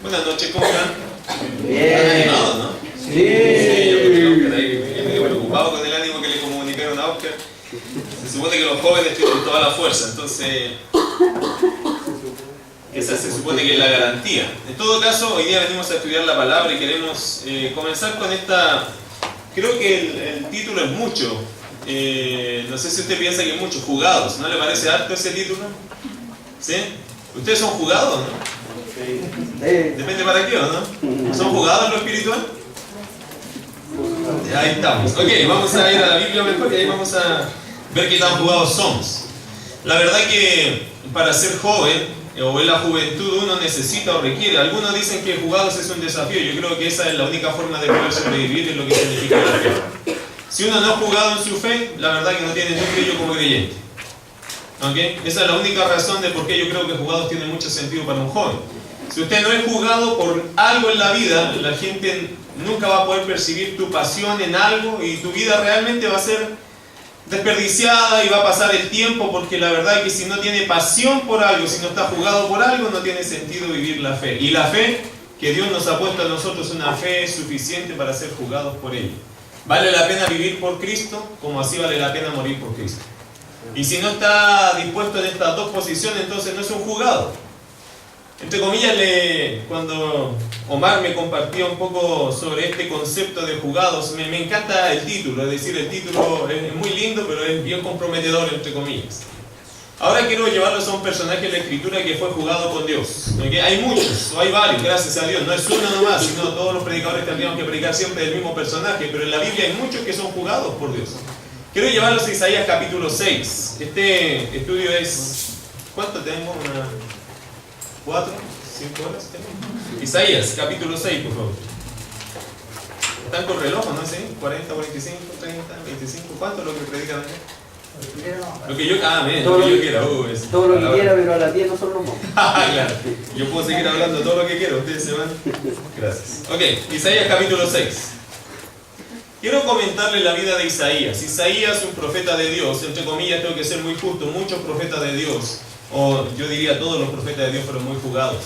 Buenas noches, ¿cómo están? Bien. ¿Están animados, no? Sí. Sí, yo creo que ahí medio preocupado con el ánimo que le comunicaron a Oscar. Se supone que los jóvenes tienen toda la fuerza, entonces esa se supone que es la garantía. En todo caso, hoy día venimos a estudiar la palabra y queremos comenzar con esta. Creo que el título es mucho. No sé si usted piensa que es mucho. Jugados, ¿no le parece harto ese título? ¿Sí? ¿Ustedes son jugados, no? Sí. Depende para qué, ¿no? ¿Son jugados en lo espiritual? Ahí estamos. Ok, vamos a ir a la Biblia mejor y ahí vamos a ver qué tan jugados somos. La verdad que para ser joven o en la juventud uno necesita o requiere. Algunos dicen que jugados es un desafío. Yo creo que esa es la única forma de poder sobrevivir en lo que significa la fe. Si uno no ha jugado en su fe, la verdad que no tiene ni un brillo como creyente. ¿Okay? Esa es la única razón de por qué yo creo que jugados tiene mucho sentido para un joven. Si usted no es jugado por algo en la vida, la gente nunca va a poder percibir tu pasión en algo y tu vida realmente va a ser desperdiciada y va a pasar el tiempo, porque la verdad es que si no tiene pasión por algo, si no está jugado por algo, no tiene sentido vivir la fe. Y la fe que Dios nos ha puesto a nosotros es una fe suficiente para ser jugados por ella. Vale la pena vivir por Cristo, como así vale la pena morir por Cristo. Y si no está dispuesto en estas dos posiciones, entonces no es un jugado. Entre comillas, cuando Omar me compartía un poco sobre este concepto de jugados, me encanta el título, es decir, el título es muy lindo, pero es bien comprometedor, entre comillas. Ahora quiero llevarlos a un personaje de la Escritura que fue jugado con Dios. ¿Okay? Hay muchos, o hay varios, gracias a Dios. No es uno nomás, sino todos los predicadores tendrían que predicar siempre del mismo personaje, pero en la Biblia hay muchos que son jugados por Dios. Quiero llevarlos a Isaías capítulo 6. Este estudio es... ¿Cuánto tenemos? ¿4? ¿5 horas? Isaías capítulo 6, por favor. Están con reloj, ¿no? ¿Sí? 40, 45, 30, 25. ¿Cuánto es lo que predican acá? Lo que yo, lo que yo quiera. Todo lo que quiera, pero a las 10 no son los mocos. Claro. Yo puedo seguir hablando todo lo que quiero. Ustedes se van. Gracias. Ok, Isaías capítulo 6. Quiero comentarle la vida de Isaías. Isaías, un profeta de Dios, entre comillas, tengo que ser muy justo, muchos profetas de Dios, o yo diría todos los profetas de Dios fueron muy jugados.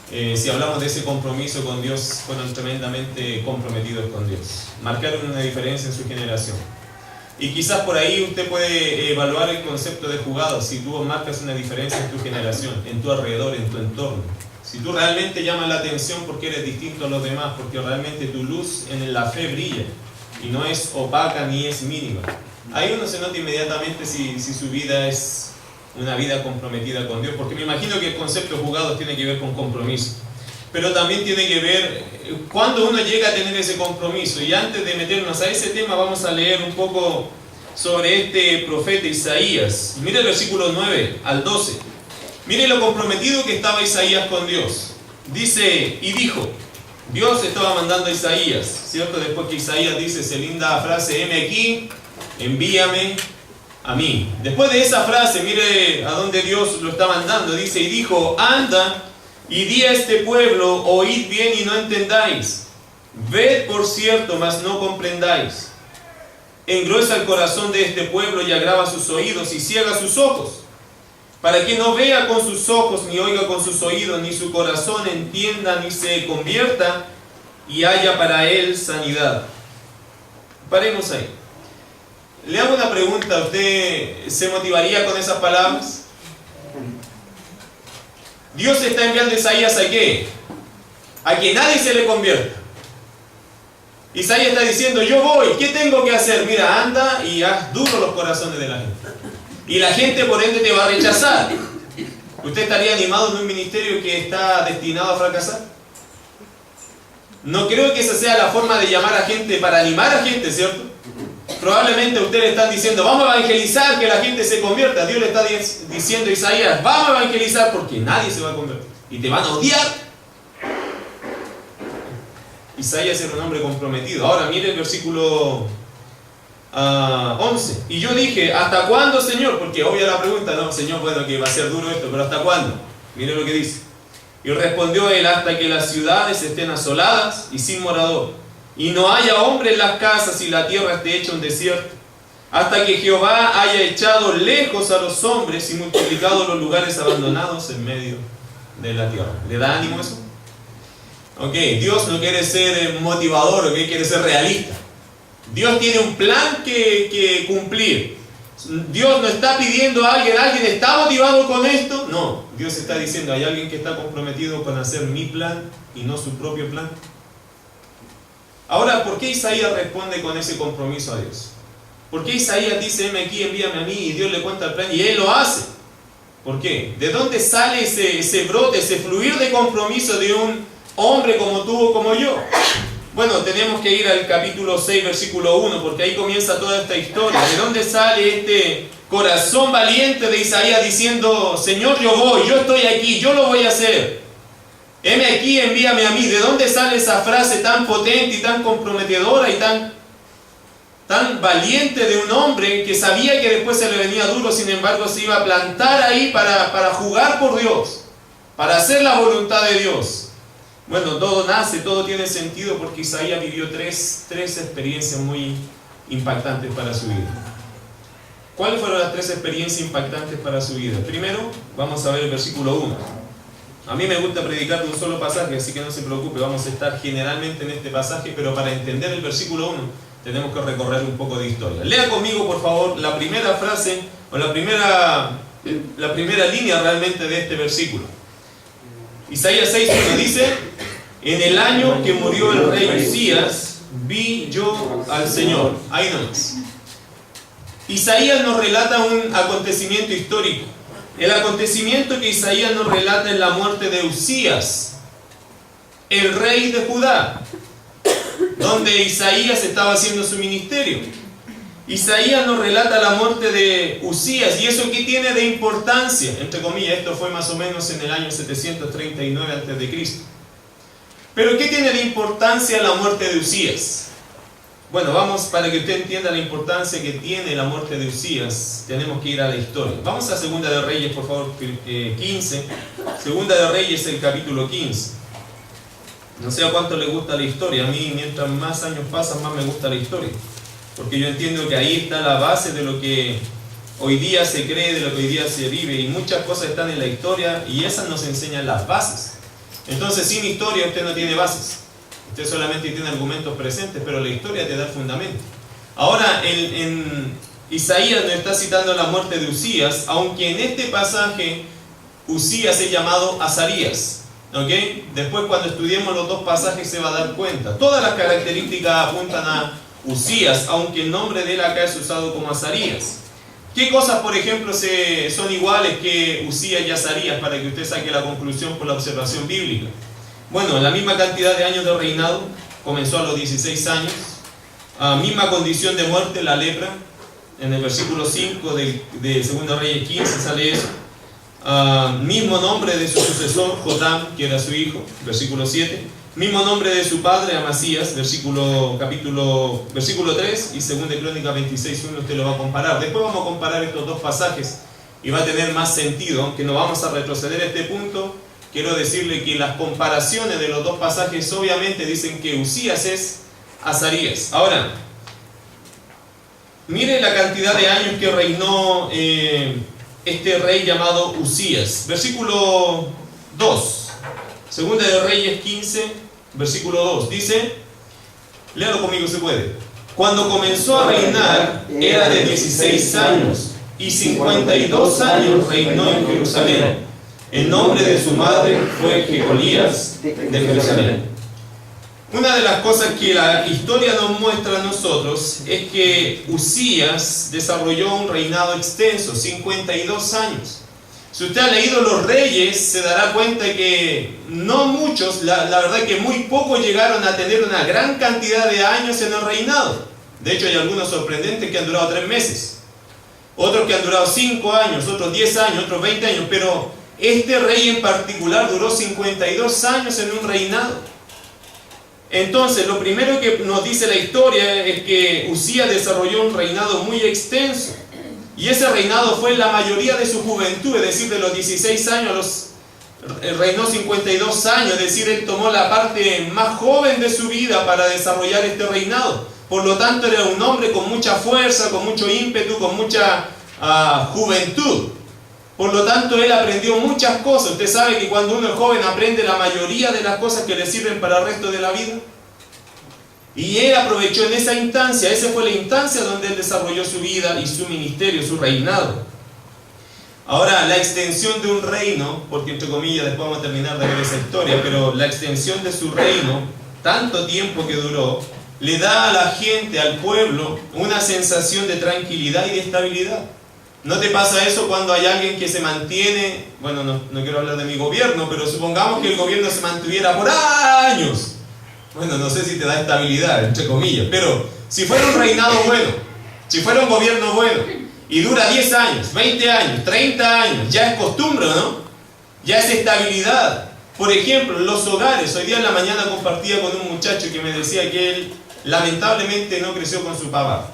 Si hablamos de ese compromiso con Dios, fueron tremendamente comprometidos con Dios. Marcaron una diferencia en su generación. Y quizás por ahí usted puede evaluar el concepto de jugado, si tú marcas una diferencia en tu generación, en tu alrededor, en tu entorno. Si tú realmente llamas la atención porque eres distinto a los demás, porque realmente tu luz en la fe brilla y no es opaca ni es mínima. Ahí uno se nota inmediatamente si su vida es una vida comprometida con Dios, porque me imagino que el concepto de jugados tiene que ver con compromiso, pero también tiene que ver cuando uno llega a tener ese compromiso. Y antes de meternos a ese tema, vamos a leer un poco sobre este profeta Isaías. Mire el versículo 9 al 12. Mire lo comprometido que estaba Isaías con Dios. Dice, y dijo, Dios estaba mandando a Isaías, ¿cierto? Después que Isaías dice esa linda frase, heme aquí, envíame a mí. Después de esa frase, mire a dónde Dios lo está mandando. Dice, y dijo, anda y di a este pueblo, oíd bien y no entendáis. Ved por cierto, mas no comprendáis. Engruesa el corazón de este pueblo y agrava sus oídos y ciega sus ojos, para que no vea con sus ojos, ni oiga con sus oídos, ni su corazón entienda, ni se convierta, y haya para él sanidad. Paremos ahí. Le hago una pregunta, ¿usted se motivaría con esas palabras? Dios está enviando a Isaías ¿a qué? A que nadie se le convierta. Isaías está diciendo, yo voy, ¿qué tengo que hacer? Mira, anda y haz duros los corazones de la gente. Y la gente por ende te va a rechazar. ¿Usted estaría animado en un ministerio que está destinado a fracasar? No creo que esa sea la forma de llamar a gente para animar a gente, ¿cierto? Probablemente a usted le están diciendo, vamos a evangelizar, que la gente se convierta. Dios le está diciendo a Isaías, vamos a evangelizar porque nadie se va a convertir. Y te van a odiar. Isaías era un hombre comprometido. Ahora mire el versículo 11. Y yo dije, ¿hasta cuándo, Señor? Porque obvia la pregunta, no, Señor, bueno, que va a ser duro esto, pero ¿hasta cuándo? Mire lo que dice. Y respondió él, hasta que las ciudades estén asoladas y sin morador, y no haya hombre en las casas y la tierra esté hecha un desierto, hasta que Jehová haya echado lejos a los hombres y multiplicado los lugares abandonados en medio de la tierra. ¿Le da ánimo eso? Ok, Dios no quiere ser motivador, ok, quiere ser realista. Dios tiene un plan que cumplir. Dios no está pidiendo a alguien está motivado con esto. No, Dios está diciendo, hay alguien que está comprometido con hacer mi plan y no su propio plan. Ahora, ¿por qué Isaías responde con ese compromiso a Dios? ¿Por qué Isaías dice, heme aquí, envíame a mí, y Dios le cuenta el plan y él lo hace? ¿Por qué? ¿De dónde sale ese brote, ese fluir de compromiso de un hombre como tú o como yo? Bueno, tenemos que ir al capítulo 6, versículo 1, porque ahí comienza toda esta historia. ¿De dónde sale este corazón valiente de Isaías diciendo, Señor, yo voy, yo estoy aquí, yo lo voy a hacer? Heme aquí, envíame a mí. ¿De dónde sale esa frase tan potente y tan comprometedora y tan valiente de un hombre que sabía que después se le venía duro, sin embargo se iba a plantar ahí para jugar por Dios, para hacer la voluntad de Dios? Bueno, todo nace, todo tiene sentido porque Isaías vivió tres experiencias muy impactantes para su vida. ¿Cuáles fueron las 3 experiencias impactantes para su vida? Primero, vamos a ver el versículo 1. A mí me gusta predicar de un solo pasaje, así que no se preocupe, vamos a estar generalmente en este pasaje, pero para entender el versículo 1 tenemos que recorrer un poco de historia. Lea conmigo, por favor, la primera frase, o la primera línea realmente de este versículo. Isaías 6:1 dice, en el año que murió el rey Usías, vi yo al Señor. Ahí nomás. Isaías nos relata un acontecimiento histórico. El acontecimiento que Isaías nos relata es la muerte de Usías, el rey de Judá, donde Isaías estaba haciendo su ministerio. Isaías nos relata la muerte de Usías. ¿Y eso qué tiene de importancia? Entre comillas, esto fue más o menos en el año 739 a.C. Pero ¿qué tiene de importancia la muerte de Usías? Bueno, vamos, para que usted entienda la importancia que tiene la muerte de Usías, tenemos que ir a la historia. Vamos a Segunda de Reyes, por favor, 15. Segunda de Reyes, el capítulo 15. No sé a cuánto le gusta la historia. A mí, mientras más años pasan, más me gusta la historia. Porque yo entiendo que ahí está la base de lo que hoy día se cree, de lo que hoy día se vive. Y muchas cosas están en la historia y esas nos enseñan las bases. Entonces, sin historia usted no tiene bases. Usted solamente tiene argumentos presentes, pero la historia te da el fundamento. Ahora, en Isaías nos está citando la muerte de Usías, aunque en este pasaje Usías es llamado Azarías. ¿Okay? Después, cuando estudiemos los 2 pasajes, se va a dar cuenta. Todas las características apuntan a Usías, aunque el nombre de él acá es usado como Azarías. ¿Qué cosas, por ejemplo, son iguales que Usías y Azarías para que usted saque la conclusión por la observación bíblica? Bueno, la misma cantidad de años de reinado, comenzó a los 16 años, misma condición de muerte, la lepra, en el versículo 5 de 2 Reyes 15 sale eso. Mismo nombre de su sucesor, Jotam, que era su hijo, versículo 7. Mismo nombre de su padre, Amasías, versículo 3, y 2 Crónicas 26:1 usted lo va a comparar. Después vamos a comparar estos 2 pasajes y va a tener más sentido, aunque no vamos a retroceder a este punto. Quiero decirle que las comparaciones de los 2 pasajes obviamente dicen que Usías es Azarías. Ahora, mire la cantidad de años que reinó este rey llamado Usías. Versículo 2, Segunda de Reyes 15, versículo 2, dice, léalo conmigo si puede. Cuando comenzó a reinar era de 16 años y 52 años reinó en Jerusalén. El nombre de su madre fue Jecolías de Jerusalén. Una de las cosas que la historia nos muestra a nosotros es que Usías desarrolló un reinado extenso, 52 años. Si usted ha leído Los Reyes, se dará cuenta que no muchos, la verdad que muy pocos llegaron a tener una gran cantidad de años en el reinado. De hecho, hay algunos sorprendentes que han durado 3 meses. Otros que han durado 5 años, otros 10 años, otros 20 años, pero este rey en particular duró 52 años en un reinado. Entonces, lo primero que nos dice la historia es que Usías desarrolló un reinado muy extenso. Y ese reinado fue la mayoría de su juventud, es decir, de los 16 años, reinó 52 años, es decir, él tomó la parte más joven de su vida para desarrollar este reinado. Por lo tanto, era un hombre con mucha fuerza, con mucho ímpetu, con mucha juventud. Por lo tanto, él aprendió muchas cosas. Usted sabe que cuando uno es joven aprende la mayoría de las cosas que le sirven para el resto de la vida. Y él aprovechó en esa instancia, esa fue la instancia donde él desarrolló su vida y su ministerio, su reinado. Ahora, la extensión de un reino, porque entre comillas después vamos a terminar de ver esa historia, pero la extensión de su reino, tanto tiempo que duró, le da a la gente, al pueblo, una sensación de tranquilidad y de estabilidad. ¿No te pasa eso cuando hay alguien que se mantiene? Bueno, no quiero hablar de mi gobierno, pero supongamos que el gobierno se mantuviera por años. Bueno, no sé si te da estabilidad, entre comillas, pero si fuera un reinado bueno, si fuera un gobierno bueno, y dura 10 años, 20 años, 30 años, ya es costumbre, ¿no? Ya es estabilidad. Por ejemplo, los hogares. Hoy día en la mañana compartía con un muchacho que me decía que él lamentablemente no creció con su papá.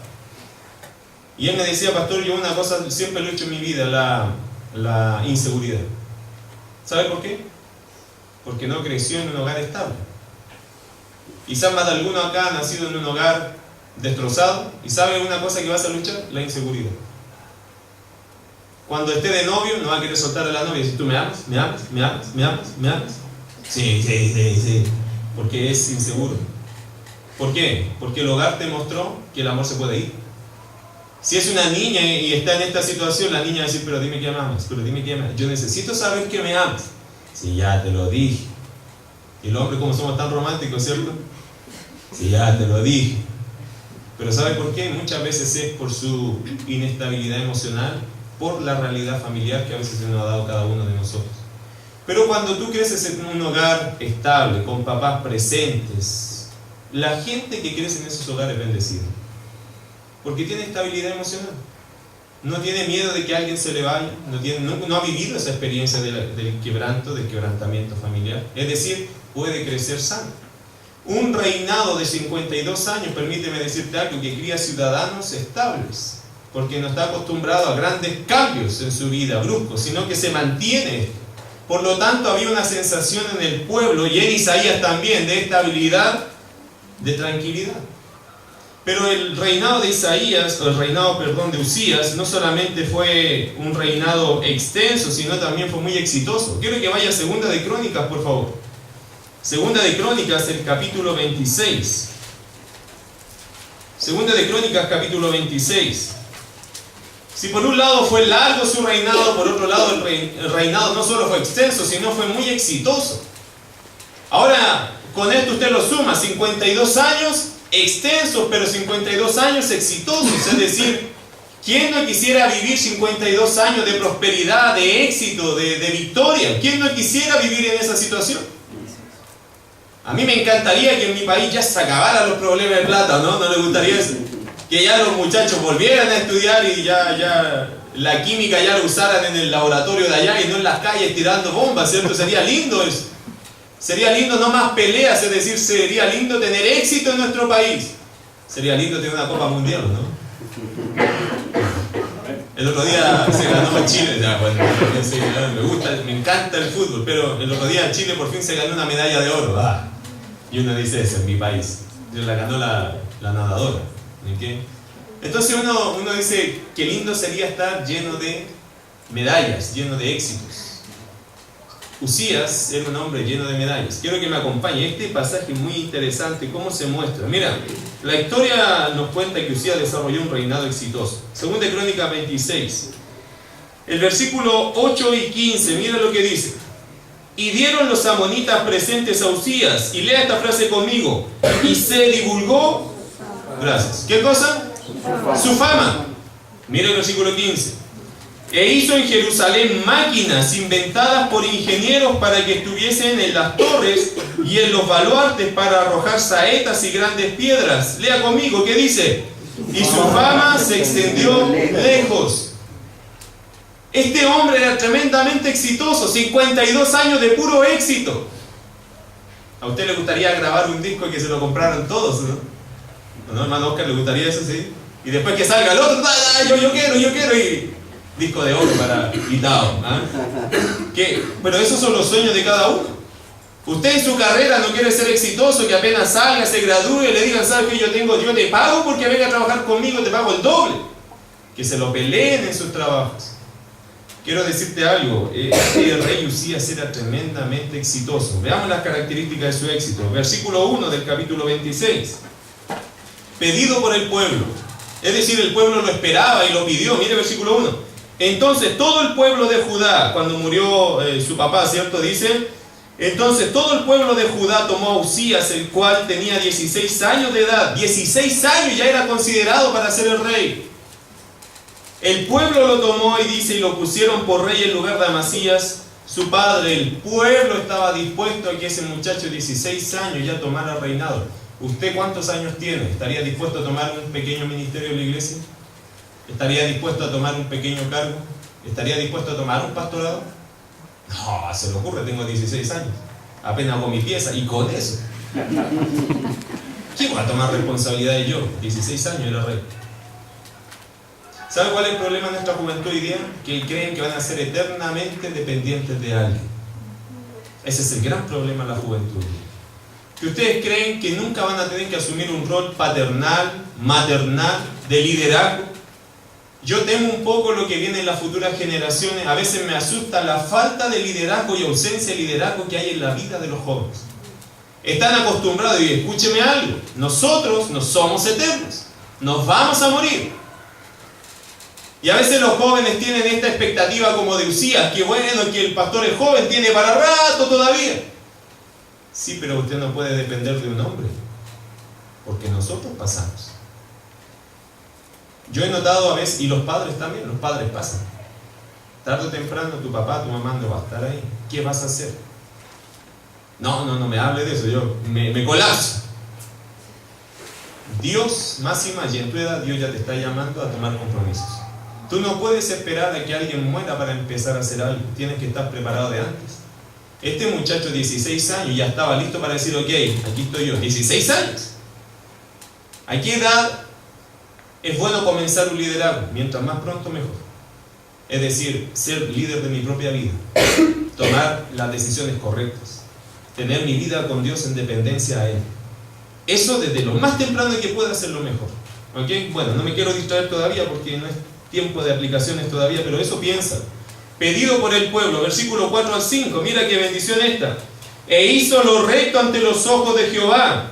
Y él me decía, pastor, yo una cosa siempre lo he hecho en mi vida, la inseguridad. ¿Sabe por qué? Porque no creció en un hogar estable. Quizás más de alguno acá ha nacido en un hogar destrozado. ¿Y sabe una cosa que vas a luchar? La inseguridad. Cuando esté de novio, no va a querer soltar a la novia y decir, ¿tú me amas? ¿Me amas? ¿Me amas? ¿Me amas? ¿Me amas? Sí. Porque es inseguro. ¿Por qué? Porque el hogar te mostró que el amor se puede ir. Si es una niña y está en esta situación, la niña va a decir, pero dime que me amas, pero dime que me amas. Yo necesito saber que me amas. Sí, ya te lo dije. Y el hombre, como somos tan románticos, ¿cierto? Sí, ya te lo dije. Pero ¿sabe por qué? Muchas veces es por su inestabilidad emocional, por la realidad familiar que a veces se nos ha dado cada uno de nosotros. Pero cuando tú creces en un hogar estable, con papás presentes, la gente que crece en esos hogares es bendecida. Porque tiene estabilidad emocional. No tiene miedo de que alguien se le vaya, no ha vivido esa experiencia del quebrantamiento familiar. Es decir, puede crecer sano. Un reinado de 52 años, permíteme decirte algo, que cría ciudadanos estables. Porque no está acostumbrado a grandes cambios en su vida, bruscos, sino que se mantiene esto. Por lo tanto, había una sensación en el pueblo, y en Isaías también, de estabilidad, de tranquilidad. Pero el reinado de de Usías, no solamente fue un reinado extenso, sino también fue muy exitoso. Quiero que vaya a Segunda de Crónicas, por favor. Segunda de Crónicas, el capítulo 26. Segunda de Crónicas, capítulo 26. Si por un lado fue largo su reinado, por otro lado el reinado no solo fue extenso, sino fue muy exitoso. Ahora, con esto usted lo suma, 52 años extensos, pero 52 años exitosos. Es decir, ¿quién no quisiera vivir 52 años de prosperidad, de éxito, de victoria? ¿Quién no quisiera vivir en esa situación? A mí me encantaría que en mi país ya se acabaran los problemas de plata, ¿no? ¿No le gustaría eso? Que ya los muchachos volvieran a estudiar y ya la química ya la usaran en el laboratorio de allá y no en las calles tirando bombas, ¿cierto? Sería lindo eso. Sería lindo no más peleas, es decir, sería lindo tener éxito en nuestro país. Sería lindo tener una Copa Mundial, ¿no? El otro día se ganó Chile, me encanta el fútbol, pero el otro día Chile por fin se ganó una medalla de oro. Y uno dice, eso en mi país. La ganó la nadadora. ¿Okay? Entonces uno dice, qué lindo sería estar lleno de medallas, lleno de éxitos. Usías era un hombre lleno de medallas. Quiero que me acompañe. Este pasaje es muy interesante, cómo se muestra. Mira, la historia nos cuenta que Usías desarrolló un reinado exitoso. Segunda de Crónicas 26. El versículo 8 y 15, mira lo que dice. Y dieron los amonitas presentes a Usías. Y lea esta frase conmigo. Y se divulgó. Gracias. ¿Qué cosa? Su fama. Mira el versículo 15. E hizo en Jerusalén máquinas inventadas por ingenieros para que estuviesen en las torres y en los baluartes para arrojar saetas y grandes piedras. Lea conmigo, ¿qué dice? Y su fama se extendió lejos. Este hombre era tremendamente exitoso, 52 años de puro éxito. ¿A usted le gustaría grabar un disco y que se lo compraran todos, no? ¿No, hermano Oscar, le gustaría eso, sí? Y después que salga el otro, yo quiero, y disco de oro para quitado. Pero esos son los sueños de cada uno. Usted en su carrera no quiere ser exitoso, que apenas salga, se gradúe y le digan, ¿sabes qué? Yo te pago porque venga a trabajar conmigo, te pago el doble. Que se lo peleen en sus trabajos. quiero decirte algo, este rey Usías era tremendamente exitoso. Veamos las características de su éxito. Versículo 1 del capítulo 26. Pedido por el pueblo. Es decir, el pueblo lo esperaba y lo pidió. Mire versículo 1. Entonces todo el pueblo de Judá, cuando murió su papá, ¿cierto? Dice, entonces todo el pueblo de Judá tomó a Usías, el cual tenía 16 años de edad. 16 años ya era considerado para ser el rey. El pueblo lo tomó y dice, y lo pusieron por rey en lugar de Amasías, su padre. El pueblo estaba dispuesto a que ese muchacho de 16 años ya tomara reinado. ¿Usted cuántos años tiene? ¿Estaría dispuesto a tomar un pequeño ministerio en la iglesia? ¿Estaría dispuesto a tomar un pequeño cargo? ¿Estaría dispuesto a tomar un pastorado? No, se le ocurre, tengo 16 años. Apenas hago mi pieza y con eso. ¿Quién va a tomar responsabilidad yo? 16 años era rey. ¿Sabe cuál es el problema de nuestra juventud hoy día? Que creen que van a ser eternamente dependientes de alguien. Ese es el gran problema de la juventud. Que ustedes creen que nunca van a tener que asumir un rol paternal, maternal, de liderazgo. Yo temo un poco lo que viene en las futuras generaciones. A veces me asusta la falta de liderazgo y ausencia de liderazgo que hay en la vida de los jóvenes. Están acostumbrados, y escúcheme algo, nosotros no somos eternos, nos vamos a morir. Y a veces los jóvenes tienen esta expectativa como de Usías, que bueno, que el pastor es joven, tiene para rato todavía. Sí, pero usted no puede depender de un hombre, porque nosotros pasamos. Yo he notado a veces, y los padres también, los padres pasan. Tarde o temprano tu papá, tu mamá no va a estar ahí. ¿Qué vas a hacer? No me hable de eso, yo me colapso. Dios, más y más, y en tu edad Dios ya te está llamando a tomar compromisos. Tú no puedes esperar a que alguien muera para empezar a hacer algo. Tienes que estar preparado de antes. Este muchacho de 16 años ya estaba listo para decir, ok, aquí estoy yo. 16 años. ¿A qué edad es bueno comenzar un liderazgo? Mientras más pronto mejor. Es decir, ser líder de mi propia vida. Tomar las decisiones correctas. Tener mi vida con Dios en dependencia a Él. Eso desde lo más temprano que pueda hacerlo mejor. ¿Ok? Bueno, no me quiero distraer todavía porque no es tiempo de aplicaciones todavía, pero eso piensa. Pedido por el pueblo, versículo 4 al 5, mira qué bendición esta. E hizo lo recto ante los ojos de Jehová,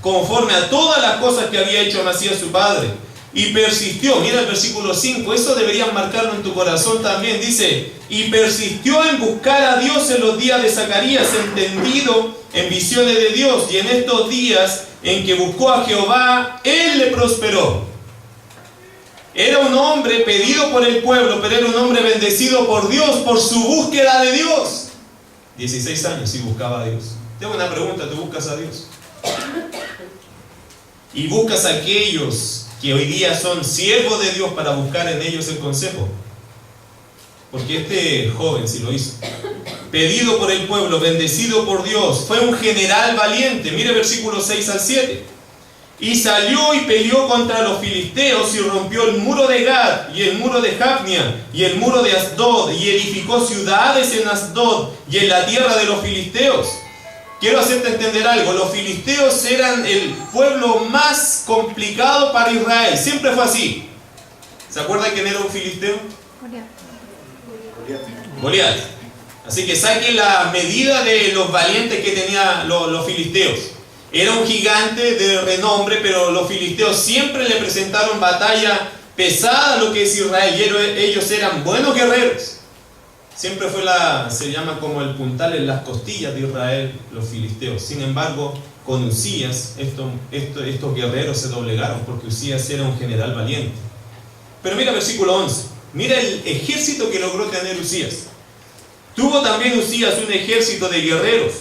conforme a todas las cosas que había hecho Amasías su padre. Y persistió, mira el versículo 5, eso deberías marcarlo en tu corazón también, dice, y persistió en buscar a Dios en los días de Zacarías, entendido en visiones de Dios, y en estos días en que buscó a Jehová, Él le prosperó. Era un hombre pedido por el pueblo, pero era un hombre bendecido por Dios, por su búsqueda de Dios. 16 años y buscaba a Dios. Tengo una pregunta, ¿tú buscas a Dios? ¿Y buscas a aquellos que hoy día son siervos de Dios para buscar en ellos el consejo? Porque este joven sí lo hizo. Pedido por el pueblo, bendecido por Dios, fue un general valiente. Mire versículos 6 al 7. Y salió y peleó contra los filisteos y rompió el muro de Gad y el muro de Jabnia y el muro de Asdod y edificó ciudades en Asdod y en la tierra de los filisteos. Quiero hacerte entender algo, los filisteos eran el pueblo más complicado para Israel, siempre fue así. ¿Se acuerdan quién era un filisteo? Goliat. Así que saquen la medida de los valientes que tenían los filisteos. Era un gigante de renombre, pero los filisteos siempre le presentaron batalla pesada a lo que es Israel. Y ellos eran buenos guerreros. Siempre fue se llama como el puntal en las costillas de Israel, los filisteos. Sin embargo, con Usías, estos guerreros se doblegaron porque Usías era un general valiente. Pero mira versículo 11. Mira el ejército que logró tener Usías. Tuvo también Usías un ejército de guerreros,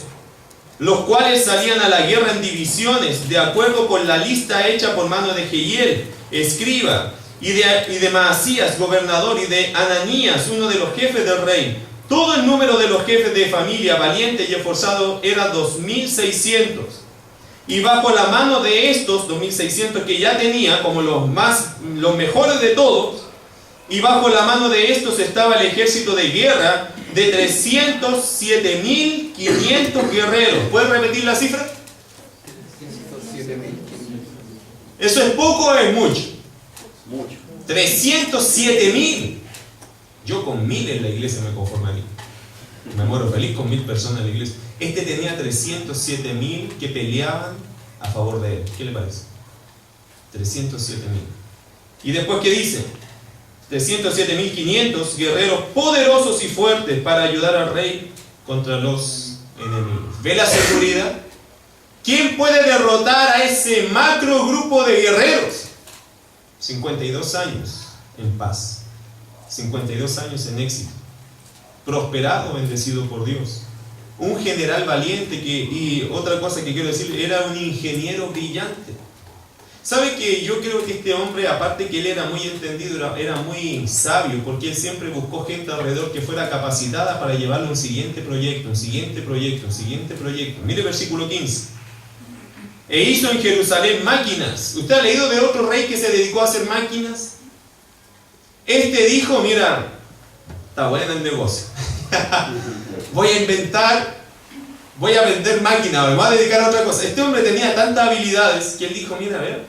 los cuales salían a la guerra en divisiones, de acuerdo con la lista hecha por mano de Jehiel, escriba, y de Maasías, gobernador, y de Ananías, uno de los jefes del rey. Todo el número de los jefes de familia, valientes y esforzados, era 2.600. Y bajo la mano de estos 2.600 que ya tenía, como los mejores de todos, y bajo la mano de estos estaba el ejército de guerra de 307.500 guerreros. ¿Puedes repetir la cifra? 307.500. ¿Eso es poco o es mucho? Mucho. 307.000. Yo con 1000 en la iglesia me conformaría. Me muero feliz con 1000 personas en la iglesia. Este tenía 307.000 que peleaban a favor de él. ¿Qué le parece? 307.000. Y después, ¿qué dice? 307.500 guerreros poderosos y fuertes para ayudar al rey contra los enemigos. ¿Ve la seguridad? ¿Quién puede derrotar a ese macro grupo de guerreros? 52 años en paz, 52 años en éxito, prosperado, bendecido por Dios, un general valiente y otra cosa que quiero decir, era un ingeniero brillante. ¿Sabe que yo creo que este hombre, aparte que él era muy entendido, era muy sabio, porque él siempre buscó gente alrededor que fuera capacitada para llevarle un siguiente proyecto, un siguiente proyecto, un siguiente proyecto? Mire versículo 15. E hizo en Jerusalén máquinas. ¿Usted ha leído de otro rey que se dedicó a hacer máquinas? Este dijo, mira, está bueno el negocio. Voy a inventar, voy a vender máquinas, me voy a dedicar a otra cosa. Este hombre tenía tantas habilidades que él dijo, mira, a ver,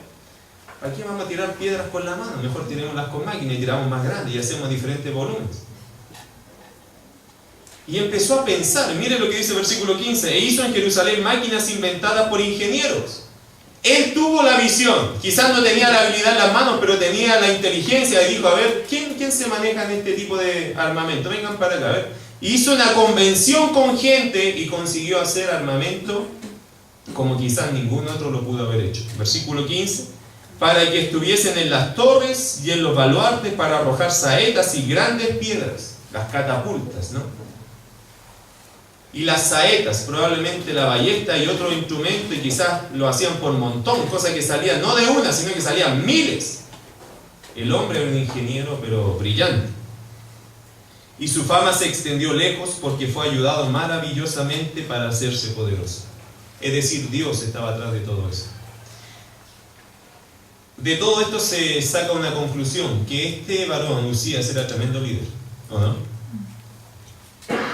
¿para qué vamos a tirar piedras con la mano? Mejor tirémoslas con máquinas y tiramos más grandes y hacemos diferentes volúmenes. Y empezó a pensar, mire lo que dice el versículo 15, e hizo en Jerusalén máquinas inventadas por ingenieros. Él tuvo la visión, quizás no tenía la habilidad en las manos, pero tenía la inteligencia y dijo, a ver, ¿quién se maneja en este tipo de armamento? Vengan para acá, a ver. Hizo una convención con gente y consiguió hacer armamento como quizás ningún otro lo pudo haber hecho. Versículo 15, para que estuviesen en las torres y en los baluartes para arrojar saetas y grandes piedras, las catapultas, ¿no? Y las saetas, probablemente la ballesta y otro instrumento, y quizás lo hacían por montón, cosas que salían no de una, sino que salían miles. El hombre era un ingeniero, pero brillante. Y su fama se extendió lejos porque fue ayudado maravillosamente para hacerse poderoso. Es decir, Dios estaba atrás de todo eso. De todo esto se saca una conclusión, que este varón, Usías, era tremendo líder, ¿o no?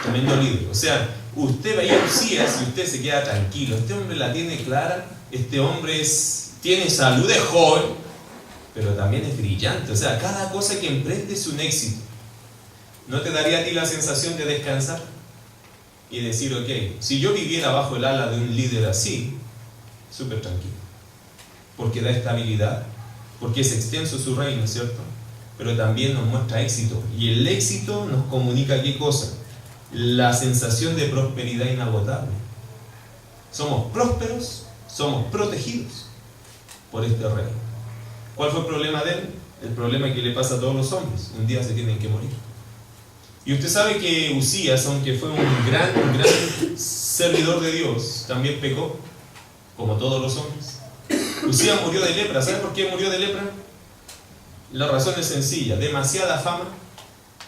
Tremendo líder. O sea, usted veía a Usías y usted se queda tranquilo. Este hombre la tiene clara, este hombre tiene salud, es joven, pero también es brillante. O sea, cada cosa que emprende es un éxito. ¿No te daría a ti la sensación de descansar? Y decir, ok, si yo viviera bajo el ala de un líder así, súper tranquilo. Porque da estabilidad, porque es extenso su reino, ¿cierto? Pero también nos muestra éxito. Y el éxito nos comunica ¿qué cosa? La sensación de prosperidad inagotable. Somos prósperos, somos protegidos por este rey. ¿Cuál fue el problema de él? El problema que le pasa a todos los hombres. Un día se tienen que morir. Y usted sabe que Usías, aunque fue un gran servidor de Dios, también pecó, como todos los hombres. Usías murió de lepra. ¿Sabe por qué murió de lepra? La razón es sencilla: demasiada fama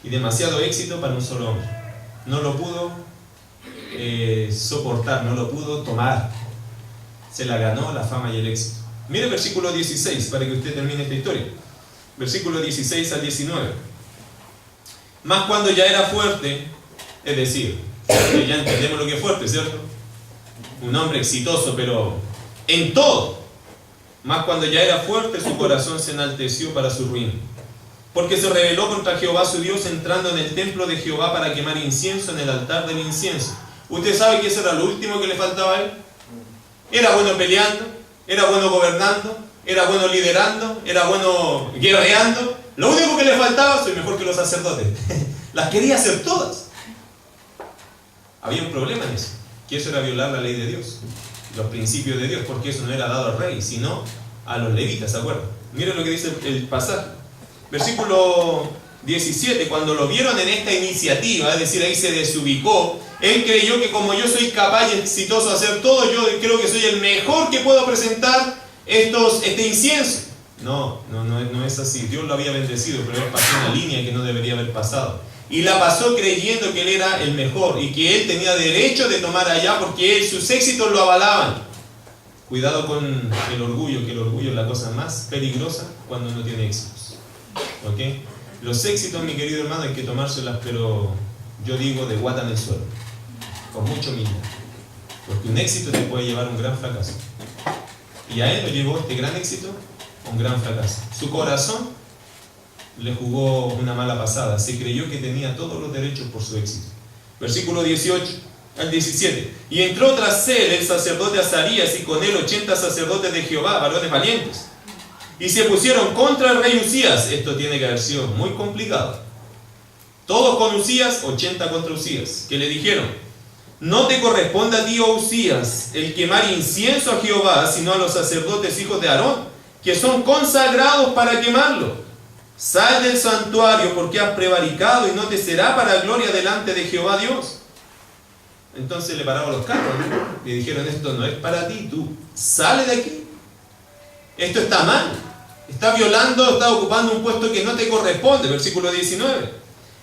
y demasiado éxito para un solo hombre. No lo pudo soportar, no lo pudo tomar. Se la ganó la fama y el éxito. Mire el versículo 16 para que usted termine esta historia. Versículo 16 al 19. Mas cuando ya era fuerte, es decir, ya entendemos lo que es fuerte, ¿cierto? Un hombre exitoso, pero en todo. Mas cuando ya era fuerte, su corazón se enalteció para su ruina. Porque se rebeló contra Jehová su Dios, entrando en el templo de Jehová para quemar incienso en el altar del incienso. ¿Usted sabe que eso era lo último que le faltaba a él? Era bueno peleando, era bueno gobernando, era bueno liderando, era bueno guerreando. Lo único que le faltaba, soy mejor que los sacerdotes. Las quería hacer todas. Había un problema en eso, que eso era violar la ley de Dios, los principios de Dios, porque eso no era dado al rey, sino a los levitas, ¿se acuerdan? Miren lo que dice el pasaje. Versículo 17, cuando lo vieron en esta iniciativa, es decir, ahí se desubicó, él creyó que como yo soy capaz y exitoso de hacer todo, yo creo que soy el mejor que puedo presentar este incienso. No es así. Dios lo había bendecido, pero él pasó una línea que no debería haber pasado. Y la pasó creyendo que él era el mejor y que él tenía derecho de tomar allá porque sus éxitos lo avalaban. Cuidado con el orgullo, que el orgullo es la cosa más peligrosa cuando uno tiene éxitos. ¿Ok? Los éxitos, mi querido hermano, hay que tomárselas, pero yo digo de guata en el suelo, con mucho humildad. Porque un éxito te puede llevar a un gran fracaso. Y a él lo llevó este gran éxito a un gran fracaso. Su corazón le jugó una mala pasada. Se creyó que tenía todos los derechos por su éxito. Versículo 18 al 17. Y entró tras él el sacerdote Azarías y con él 80 sacerdotes de Jehová, varones valientes. Y se pusieron contra el rey Usías. Esto tiene que haber sido muy complicado. Todos con Usías, 80 contra Usías. Que le dijeron: no te corresponde a ti, oh Usías, el quemar incienso a Jehová, sino a los sacerdotes hijos de Aarón, que son consagrados para quemarlo. Sal del santuario, porque has prevaricado y no te será para gloria delante de Jehová Dios. Entonces le pararon los carros, ¿no? Le dijeron: esto no es para ti, tú sale de aquí. Esto está mal. Está violando, está ocupando un puesto que no te corresponde. Versículo 19.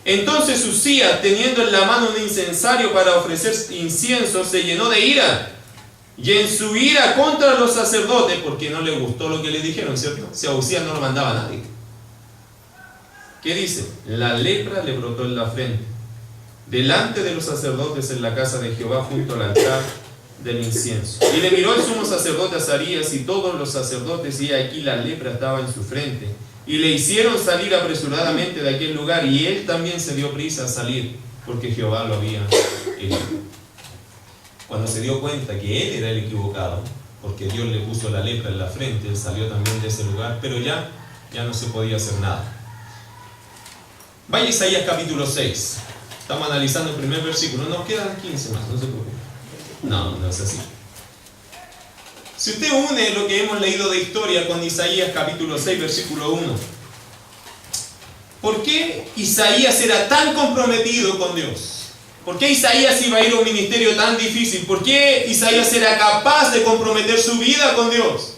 Entonces Usías, teniendo en la mano un incensario para ofrecer incienso, se llenó de ira. Y en su ira contra los sacerdotes, porque no le gustó lo que le dijeron, ¿cierto? Si a Usías no lo mandaba a nadie. ¿Qué dice? La lepra le brotó en la frente, delante de los sacerdotes en la casa de Jehová, junto al altar del incienso. Y le miró el sumo sacerdote Azarías y todos los sacerdotes, y aquí la lepra estaba en su frente. Y le hicieron salir apresuradamente de aquel lugar, y él también se dio prisa a salir, porque Jehová lo había herido. Cuando se dio cuenta que él era el equivocado, porque Dios le puso la lepra en la frente, él salió también de ese lugar, pero ya no se podía hacer nada. Vaya a Isaías capítulo 6. Estamos analizando el primer versículo. Nos quedan 15 más, no se preocupe. No es así. Si usted une lo que hemos leído de historia con Isaías capítulo 6, versículo 1, ¿por qué Isaías era tan comprometido con Dios? ¿Por qué Isaías iba a ir a un ministerio tan difícil? ¿Por qué Isaías era capaz de comprometer su vida con Dios?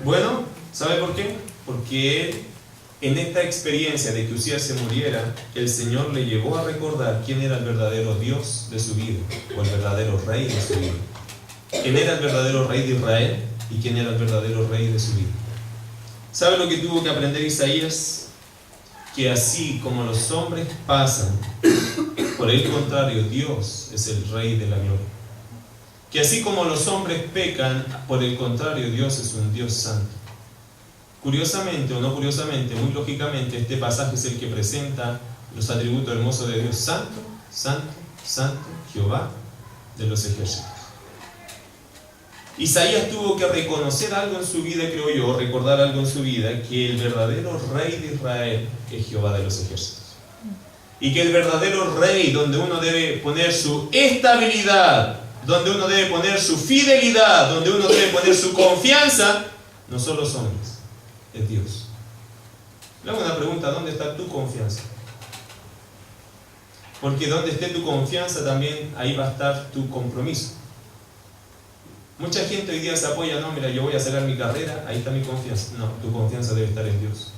Bueno, ¿sabe por qué? Porque él, en esta experiencia de que Usías se muriera, el Señor le llevó a recordar quién era el verdadero Dios de su vida, o el verdadero rey de su vida. ¿Quién era el verdadero rey de Israel y quién era el verdadero rey de su vida? ¿Sabe lo que tuvo que aprender Isaías? Que así como los hombres pasan, por el contrario, Dios es el rey de la gloria. Que así como los hombres pecan, por el contrario, Dios es un Dios santo. Curiosamente o no curiosamente, muy lógicamente, este pasaje es el que presenta los atributos hermosos de Dios: santo, santo, santo, Jehová de los ejércitos. Isaías tuvo que reconocer algo en su vida, creo yo, recordar algo en su vida, que el verdadero rey de Israel es Jehová de los ejércitos. Y que el verdadero rey, donde uno debe poner su estabilidad, donde uno debe poner su fidelidad, donde uno debe poner su confianza, no son los hombres, es Dios. Le hago una pregunta: ¿dónde está tu confianza? Porque donde esté tu confianza, también ahí va a estar tu compromiso. Mucha gente hoy día se apoya: no, mira, yo voy a sacar mi carrera, ahí está mi confianza. No, tu confianza debe estar en Dios.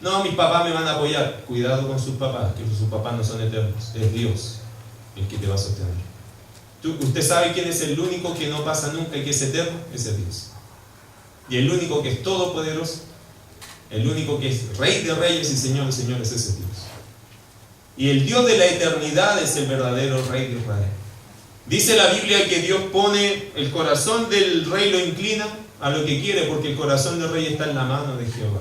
No, mis papás me van a apoyar. Cuidado con sus papás, que sus papás no son eternos. Es Dios el que te va a sostener. ¿Usted sabe quién es el único que no pasa nunca y que es eterno? Ese es Dios. Y el único que es todopoderoso, el único que es Rey de reyes y Señor de señores, ese es Dios. Y el Dios de la eternidad es el verdadero Rey de Israel. Dice la Biblia que Dios pone el corazón del rey, lo inclina a lo que quiere, porque el corazón del rey está en la mano de Jehová.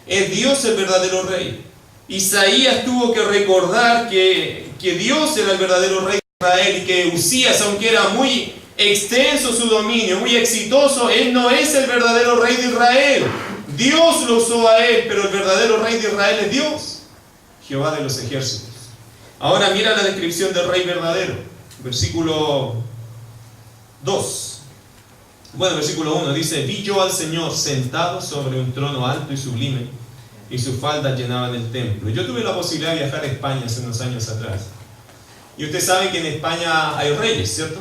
Es Dios el verdadero rey. Isaías tuvo que recordar que Dios era el verdadero rey de Israel, y que Usías, aunque era muy extenso su dominio, muy exitoso, él no es el verdadero rey de Israel. Dios lo usó a él, pero el verdadero rey de Israel es Dios, Jehová de los ejércitos. Ahora mira la descripción del rey verdadero. Versículo 2. Bueno, versículo 1 dice: vi yo al Señor sentado sobre un trono alto y sublime, y sus faldas llenaban el templo. Yo tuve la posibilidad de viajar a España hace unos años atrás. Y ustedes saben que en España hay reyes, ¿cierto?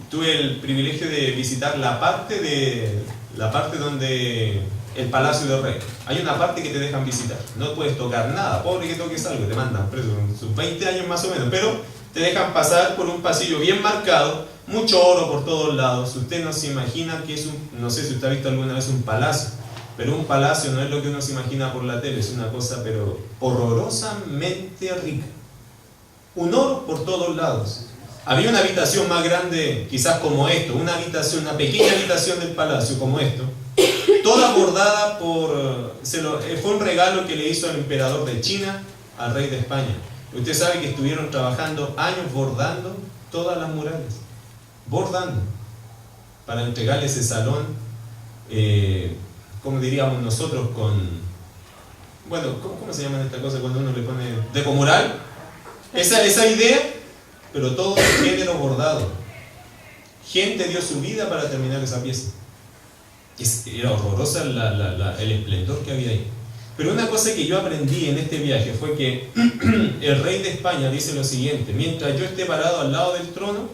Tuve el privilegio de visitar la parte donde el palacio del rey. Hay una parte que te dejan visitar. No puedes tocar nada. Pobre que toques algo, te mandan preso en sus 20 años más o menos. Pero te dejan pasar por un pasillo bien marcado, mucho oro por todos lados. Usted no se imagina que es no sé si usted ha visto alguna vez un palacio, pero un palacio no es lo que uno se imagina por la tele, es una cosa pero horrorosamente rica. Un oro por todos lados. Había una habitación más grande, quizás como esto, una pequeña habitación del palacio como esto, toda bordada fue un regalo que le hizo el emperador de China al rey de España. Usted sabe que estuvieron trabajando años bordando todas las murallas, bordando, para entregarle ese salón, como diríamos nosotros, ¿cómo se llama esta cosa cuando uno le pone decomural? Esa idea, pero todo en género bordado. Gente dio su vida para terminar esa pieza. Era horrorosa el esplendor que había ahí. Pero una cosa que yo aprendí en este viaje fue que el rey de España dice lo siguiente: mientras yo esté parado al lado del trono,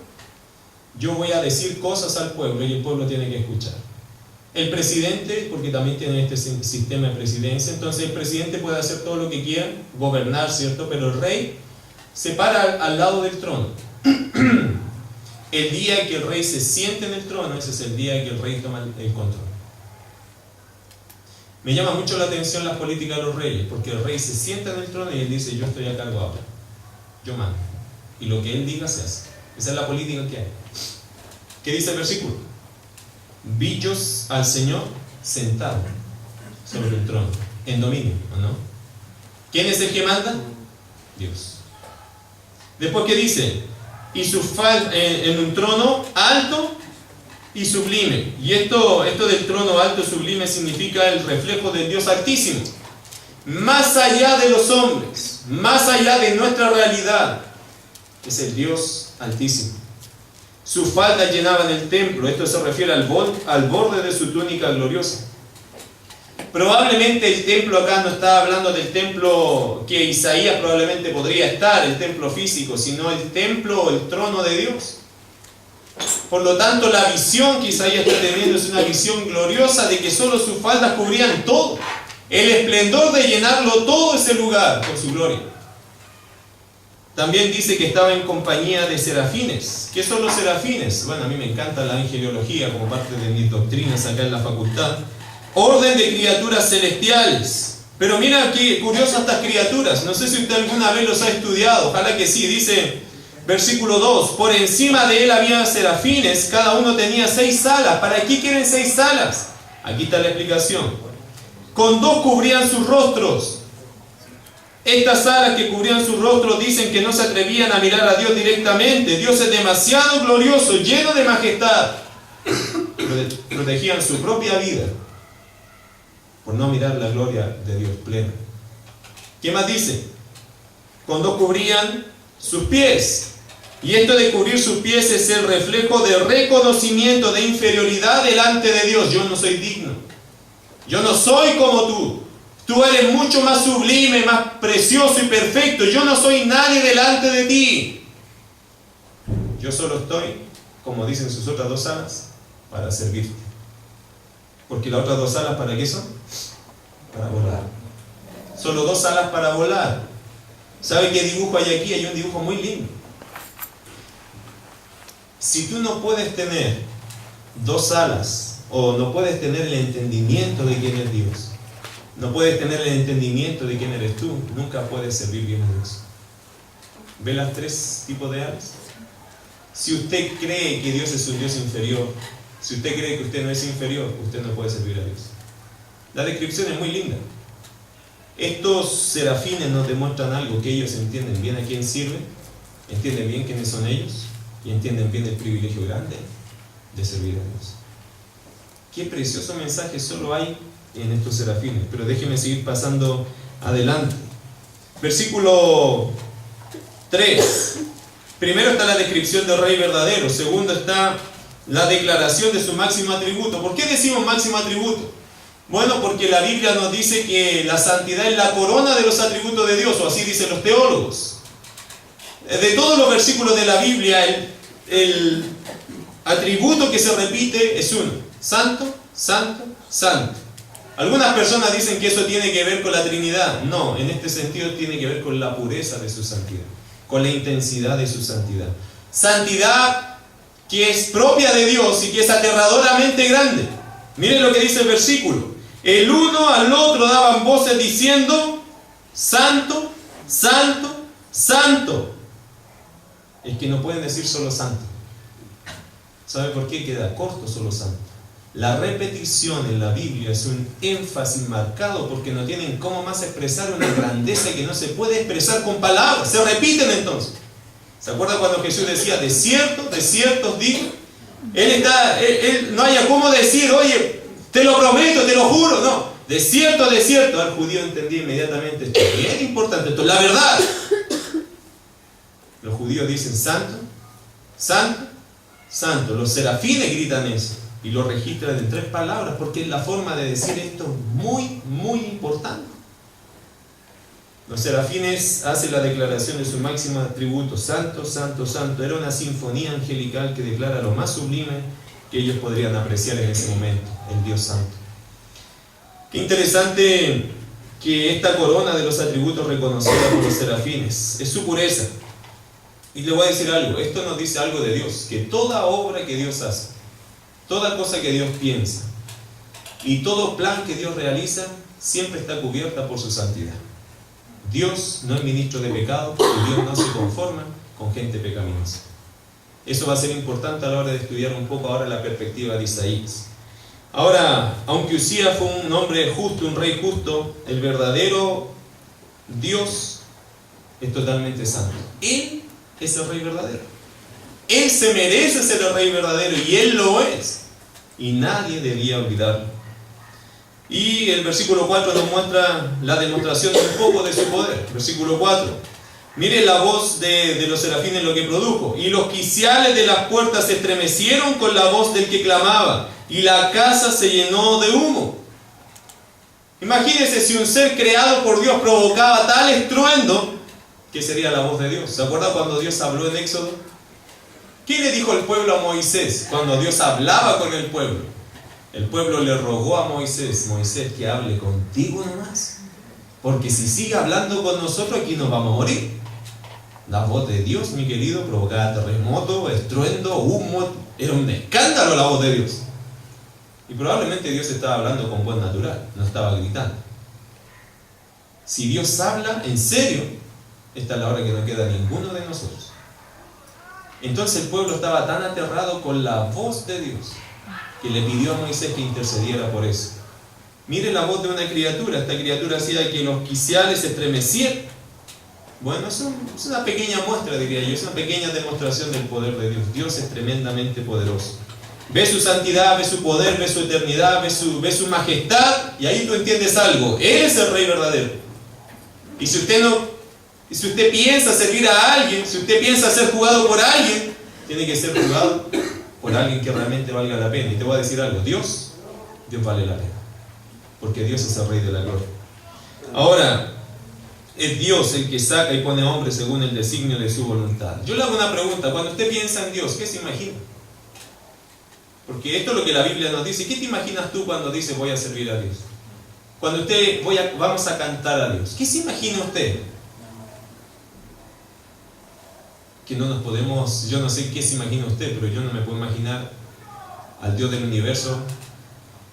yo voy a decir cosas al pueblo y el pueblo tiene que escuchar. El presidente, porque también tiene este sistema de presidencia, entonces el presidente puede hacer todo lo que quiera, gobernar, ¿cierto? Pero el rey se para al lado del trono. El día que el rey se siente en el trono, ese es el día que el rey toma el control. Me llama mucho la atención la política de los reyes, porque el rey se sienta en el trono y él dice: yo estoy a cargo ahora, yo mando, y lo que él diga se hace. Esa es la política que hay. ¿Qué dice el versículo? Vi yo al Señor sentado sobre el trono, en dominio, ¿o no? ¿Quién es el que manda? Dios. Después, ¿qué dice? Y su en un trono alto y sublime. Y esto del trono alto y sublime significa el reflejo del Dios Altísimo, más allá de los hombres, más allá de nuestra realidad. Es el Dios Altísimo. Sus faldas llenaban el templo. Esto se refiere al borde de su túnica gloriosa. Probablemente el templo acá no está hablando del templo que Isaías probablemente podría estar, el templo físico, sino el templo o el trono de Dios. Por lo tanto, la visión que Isaías está teniendo es una visión gloriosa de que solo sus faldas cubrían todo. El esplendor de llenarlo todo ese lugar con su gloria. También dice que estaba en compañía de serafines. ¿Qué son los serafines? Bueno, a mí me encanta la angeliología como parte de mis doctrinas acá en la facultad. Orden de criaturas celestiales. Pero mira qué curiosas estas criaturas. No sé si usted alguna vez los ha estudiado. Ojalá que sí. Dice, versículo 2: por encima de él había serafines. Cada uno tenía 6 alas. ¿Para qué quieren 6 alas? Aquí está la explicación. Con 2 cubrían sus rostros. Estas alas que cubrían sus rostros dicen que no se atrevían a mirar a Dios directamente. Dios es demasiado glorioso, lleno de majestad. Protegían su propia vida por no mirar la gloria de Dios plena. ¿Qué más dice? Con 2 cubrían sus pies. Y esto de cubrir sus pies es el reflejo de reconocimiento de inferioridad delante de Dios. Yo no soy digno. Yo no soy como tú. Tú eres mucho más sublime, más precioso y perfecto. Yo no soy nadie delante de ti. Yo solo estoy, como dicen sus otras 2 alas, para servirte. Porque las otras 2 alas, ¿para qué son? Para volar. Solo 2 alas para volar. ¿Sabe qué dibujo hay aquí? Hay un dibujo muy lindo. Si tú no puedes tener 2 alas, o no puedes tener el entendimiento de quién es Dios, no puedes tener el entendimiento de quién eres tú, nunca puedes servir bien a Dios. ¿Ve las 3 tipos de alas? Si usted cree que Dios es un Dios inferior, si usted cree que usted no es inferior, usted no puede servir a Dios. La descripción es muy linda. Estos serafines nos demuestran algo, que ellos entienden bien a quién sirve, entienden bien quiénes son ellos y entienden bien el privilegio grande de servir a Dios. Qué precioso mensaje solo hay en estos serafines. Pero déjenme seguir pasando adelante. Versículo 3. Primero está la descripción del rey verdadero. Segundo está la declaración de su máximo atributo. ¿Por qué decimos máximo atributo? Bueno, porque la Biblia nos dice que la santidad es la corona de los atributos de Dios, o así dicen los teólogos. De todos los versículos de la Biblia, el atributo que se repite es uno: santo, santo, santo. Algunas personas dicen que eso tiene que ver con la Trinidad. No, en este sentido tiene que ver con la pureza de su santidad, con la intensidad de su santidad. Santidad que es propia de Dios y que es aterradoramente grande. Miren lo que dice el versículo. El uno al otro daban voces diciendo: santo, santo, santo. Es que no pueden decir solo santo. ¿Sabe por qué? Queda corto solo santo. La repetición en la Biblia es un énfasis marcado porque no tienen cómo más expresar una grandeza que no se puede expresar con palabras. Se repiten entonces. ¿Se acuerdan cuando Jesús decía, de cierto os digo? Él no haya cómo decir, oye, te lo prometo, te lo juro. No, de cierto. El judío entendía inmediatamente, esto es bien importante, esto es la verdad. Los judíos dicen, santo, santo, santo. Los serafines gritan eso y lo registran en 3 palabras porque es la forma de decir esto muy, muy importante. Los serafines hacen la declaración de su máximo atributo, santo, santo, santo. Era una sinfonía angelical que declara lo más sublime que ellos podrían apreciar en ese momento, el Dios santo. Qué interesante que esta corona de los atributos reconocida por los serafines es su pureza. Y le voy a decir algo, esto nos dice algo de Dios, que toda obra que Dios hace, toda cosa que Dios piensa y todo plan que Dios realiza siempre está cubierta por su santidad. Dios no es ministro de pecado porque Dios no se conforma con gente pecaminosa. Eso va a ser importante a la hora de estudiar un poco ahora la perspectiva de Isaías. Ahora, aunque Usías fue un hombre justo, un rey justo, el verdadero Dios es totalmente santo. Él es el rey verdadero. Él se merece ser el rey verdadero y Él lo es. Y nadie debía olvidarlo. Y el versículo 4 nos muestra la demostración de un poco de su poder. Versículo 4. Mire la voz de los serafines lo que produjo. Y los quiciales de las puertas se estremecieron con la voz del que clamaba. Y la casa se llenó de humo. Imagínense si un ser creado por Dios provocaba tal estruendo, ¿qué sería la voz de Dios? ¿Se acuerdan cuando Dios habló en Éxodo? ¿Qué le dijo el pueblo a Moisés cuando Dios hablaba con el pueblo? El pueblo le rogó a Moisés, Moisés, que hable contigo nomás, porque si sigue hablando con nosotros aquí nos vamos a morir. La voz de Dios, mi querido, provocaba terremoto, estruendo, humo, era un escándalo la voz de Dios. Y probablemente Dios estaba hablando con voz natural, no estaba gritando. Si Dios habla en serio, esta es la hora que no queda ninguno de nosotros. Entonces el pueblo estaba tan aterrado con la voz de Dios que le pidió a Moisés que intercediera por eso. Mire la voz de una criatura. Esta criatura hacía que los quiciales se estremecieran. Bueno, es una pequeña muestra, diría yo, es una pequeña demostración del poder de Dios. Dios es tremendamente poderoso. Ve su santidad, ve su poder, ve su eternidad, ve su majestad, y ahí tú entiendes algo. Él es el rey verdadero. Y si usted piensa servir a alguien, si usted piensa ser jugado por alguien, tiene que ser jugado por alguien que realmente valga la pena. Y te voy a decir algo, Dios vale la pena, porque Dios es el rey de la gloria. Ahora, es Dios el que saca y pone hombres según el designio de su voluntad. Yo le hago una pregunta, cuando usted piensa en Dios, ¿qué se imagina? Porque esto es lo que la Biblia nos dice. ¿Qué te imaginas tú cuando dices voy a servir a Dios? Cuando vamos a cantar a Dios, ¿qué se imagina usted? Que no nos podemos, yo no sé qué se imagina usted, pero yo no me puedo imaginar al Dios del universo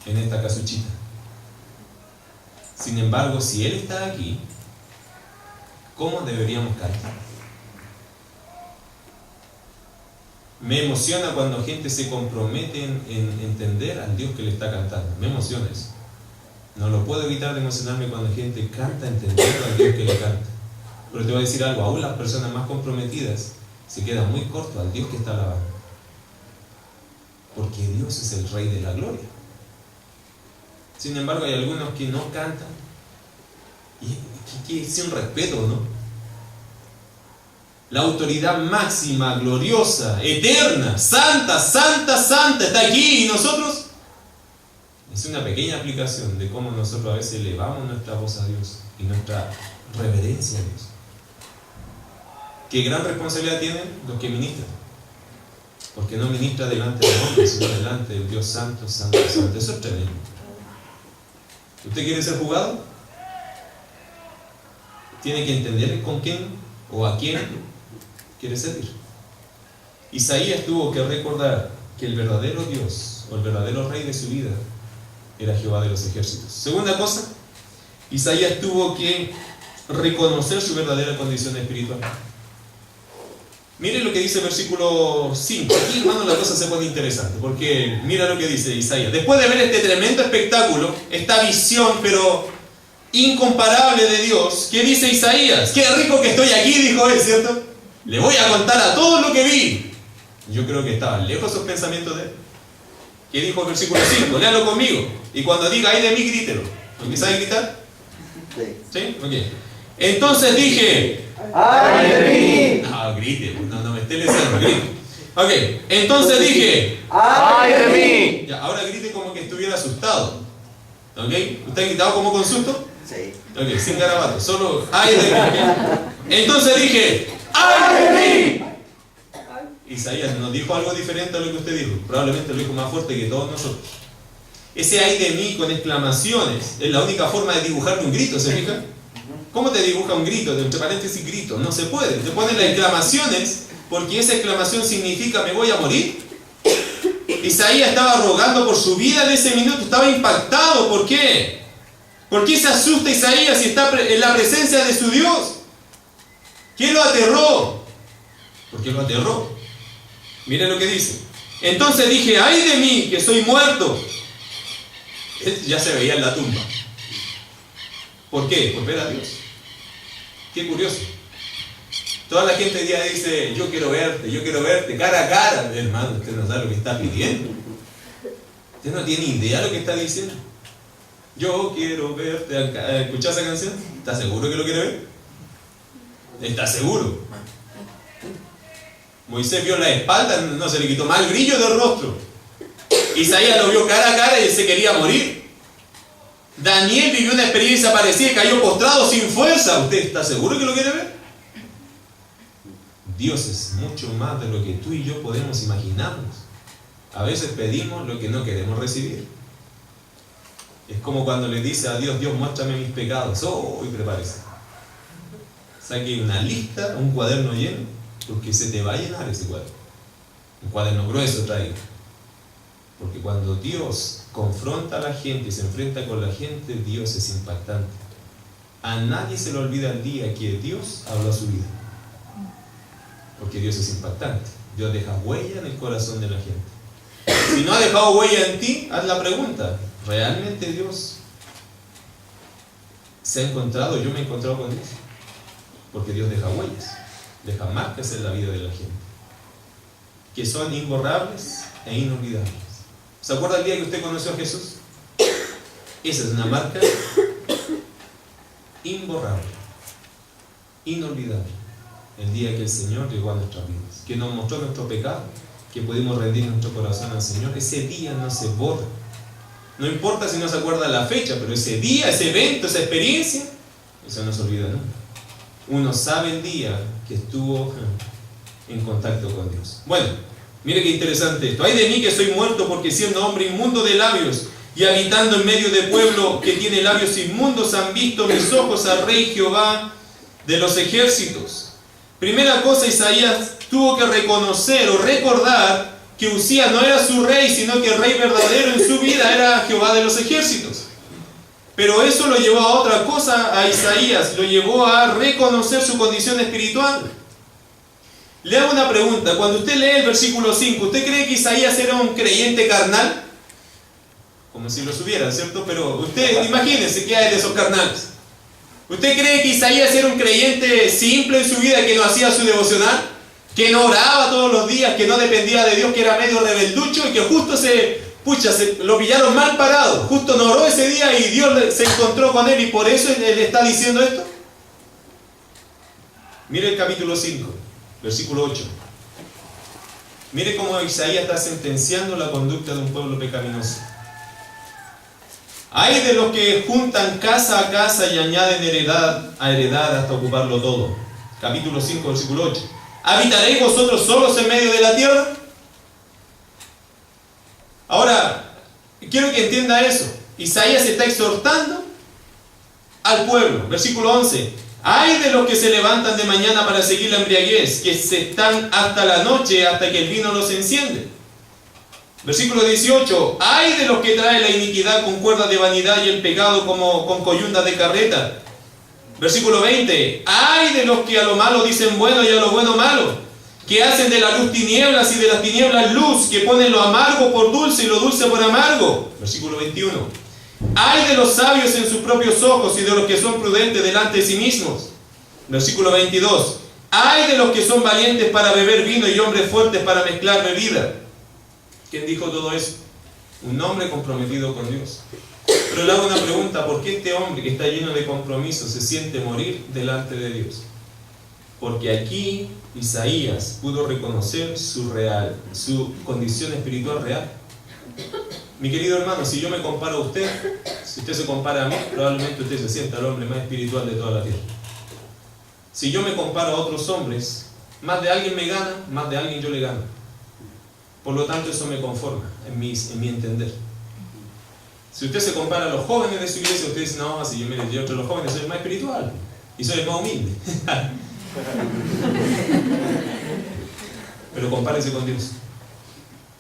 en esta casuchita. Sin embargo, si Él está aquí, ¿cómo deberíamos cantar? Me emociona cuando gente se compromete en entender al Dios que le está cantando. Me emociona eso. No lo puedo evitar de emocionarme cuando gente canta entendiendo al Dios que le canta. Pero te voy a decir algo, aún las personas más comprometidas se quedan muy cortos al Dios que está alabando. Porque Dios es el Rey de la gloria. Sin embargo, hay algunos que no cantan. Y sin respeto, ¿no? La autoridad máxima, gloriosa, eterna, santa, santa, santa, está aquí. ¿Y nosotros? Es una pequeña aplicación de cómo nosotros a veces elevamos nuestra voz a Dios y nuestra reverencia a Dios. ¿Qué gran responsabilidad tienen los que ministran? Porque no ministra delante de hombres, sino delante del Dios santo, santo, santo. Eso es tremendo. ¿Usted quiere ser jugado? Tiene que entender con quién o a quién quiere servir. Isaías tuvo que recordar que el verdadero Dios o el verdadero rey de su vida era Jehová de los ejércitos. Segunda cosa, Isaías tuvo que reconocer su verdadera condición espiritual. Miren lo que dice el versículo 5. Aquí, hermano, la cosa se pone interesante, porque mira lo que dice Isaías. Después de ver este tremendo espectáculo, esta visión, pero incomparable de Dios, ¿qué dice Isaías? Qué rico que estoy aquí, dijo él, ¿cierto? Le voy a contar a todos lo que vi. Yo creo que estaban lejos esos pensamientos de él. ¿Qué dijo el versículo 5? Léalo conmigo. Y cuando diga ay de mí, grítelo. ¿No sabe gritar? ¿Sí? Ok. Entonces dije, ¡ay de mí! no, grite, no me esté leyendo, grite. Ok, entonces dije, ¡ay de mí! ya, ahora grite como que estuviera asustado. ¿Ok? ¿Usted ha gritado como con susto? Sí. Ok, sin garabato, solo ay de mí. ¿Ok? Entonces dije, ¡ay de mí! Isaías nos dijo algo diferente a lo que usted dijo. Probablemente lo dijo más fuerte que todos nosotros. Ese ay de mí con exclamaciones es la única forma de dibujar un grito, ¿se fija? ¿Cómo te dibuja un grito? Entre paréntesis grito. No se puede. Te ponen las exclamaciones porque esa exclamación significa me voy a morir. Isaías estaba rogando por su vida en ese minuto. Estaba impactado. ¿Por qué? ¿Por qué se asusta Isaías si está en la presencia de su Dios? ¿Qué lo aterró? Porque lo aterró. Miren lo que dice. Entonces dije, ay de mí, que soy muerto. Él ya se veía en la tumba. ¿Por qué? Por ver a Dios. Qué curioso. Toda la gente hoy día dice, yo quiero verte, cara a cara. Hermano, usted no sabe lo que está pidiendo. Usted no tiene idea de lo que está diciendo. Yo quiero verte. ¿Escuchás esa canción? ¿Está seguro que lo quiere ver? ¿Está seguro? Moisés vio la espalda, no se le quitó más el brillo del rostro. Isaías lo vio cara a cara y él se quería morir. Daniel vivió una experiencia parecida y cayó postrado sin fuerza. ¿Usted está seguro que lo quiere ver? Dios es mucho más de lo que tú y yo podemos imaginarnos. A veces pedimos lo que no queremos recibir. Es como cuando le dice a Dios, Dios, muéstrame mis pecados. Oh, y prepárese. Saque una lista, un cuaderno lleno, porque se te va a llenar ese cuaderno. Un cuaderno grueso traiga. Porque cuando Dios confronta a la gente y se enfrenta con la gente, Dios es impactante. A nadie se le olvida el día que Dios habló a su vida. Porque Dios es impactante. Dios deja huella en el corazón de la gente. Si no ha dejado huella en ti, haz la pregunta. ¿Realmente Dios se ha encontrado? Yo me he encontrado con Dios. Porque Dios deja huellas, deja marcas en la vida de la gente, que son imborrables e inolvidables. ¿Se acuerda el día que usted conoció a Jesús? Esa es una marca imborrable, inolvidable. El día que el Señor llegó a nuestras vidas, que nos mostró nuestro pecado, que pudimos rendir nuestro corazón al Señor. Ese día no se borra. No importa si no se acuerda la fecha, pero ese día, ese evento, esa experiencia, eso no se olvida nunca. Uno sabe el día que estuvo en contacto con Dios. Bueno, mire qué interesante esto. Ay de mí que soy muerto, porque siendo hombre inmundo de labios y habitando en medio de pueblo que tiene labios inmundos, han visto mis ojos al Rey Jehová de los ejércitos. Primera cosa, Isaías tuvo que reconocer o recordar que Usías no era su rey, sino que el rey verdadero en su vida era Jehová de los ejércitos. Pero eso lo llevó a otra cosa a Isaías, lo llevó a reconocer su condición espiritual. Le hago una pregunta, cuando usted lee el versículo 5, ¿usted cree que Isaías era un creyente carnal? Como si lo supiera, ¿cierto? Pero usted, imagínense qué hay de esos carnales. ¿Usted cree que Isaías era un creyente simple en su vida, que no hacía su devocional? Que no oraba todos los días, que no dependía de Dios, que era medio rebelducho y que justo lo pillaron mal parado, justo no oró ese día y Dios se encontró con él y por eso él le está diciendo esto? Mire el capítulo 5, versículo 8. Mire cómo Isaías está sentenciando la conducta de un pueblo pecaminoso. Hay de los que juntan casa a casa y añaden heredad a heredad hasta ocuparlo todo. Capítulo 5, versículo 8. ¿Habitaréis vosotros solos en medio de la tierra? Ahora, quiero que entienda eso. Isaías está exhortando al pueblo. Versículo 11. Hay de los que se levantan de mañana para seguir la embriaguez, que se están hasta la noche, hasta que el vino los enciende. Versículo 18. Hay de los que traen la iniquidad con cuerdas de vanidad y el pecado como con coyundas de carreta. Versículo 20. Hay de los que a lo malo dicen bueno y a lo bueno malo, que hacen de la luz tinieblas y de las tinieblas luz, que ponen lo amargo por dulce y lo dulce por amargo. Versículo 21. Ay de los sabios en sus propios ojos y de los que son prudentes delante de sí mismos. Versículo 22. Ay de los que son valientes para beber vino y hombres fuertes para mezclar bebida. ¿Quién dijo todo eso? Un hombre comprometido con Dios. Pero le hago una pregunta: ¿por qué este hombre que está lleno de compromiso se siente morir delante de Dios? Porque aquí Isaías pudo reconocer su condición espiritual real. Mi querido hermano, si yo me comparo a usted, si usted se compara a mí, probablemente usted se sienta el hombre más espiritual de toda la tierra. Si yo me comparo a otros hombres, más de alguien me gana, más de alguien yo le gano. Por lo tanto, eso me conforma en mi entender. Si usted se compara a los jóvenes de su iglesia, usted dice: no, si yo entre los jóvenes soy el más espiritual y soy el más humilde. Pero compárese con Dios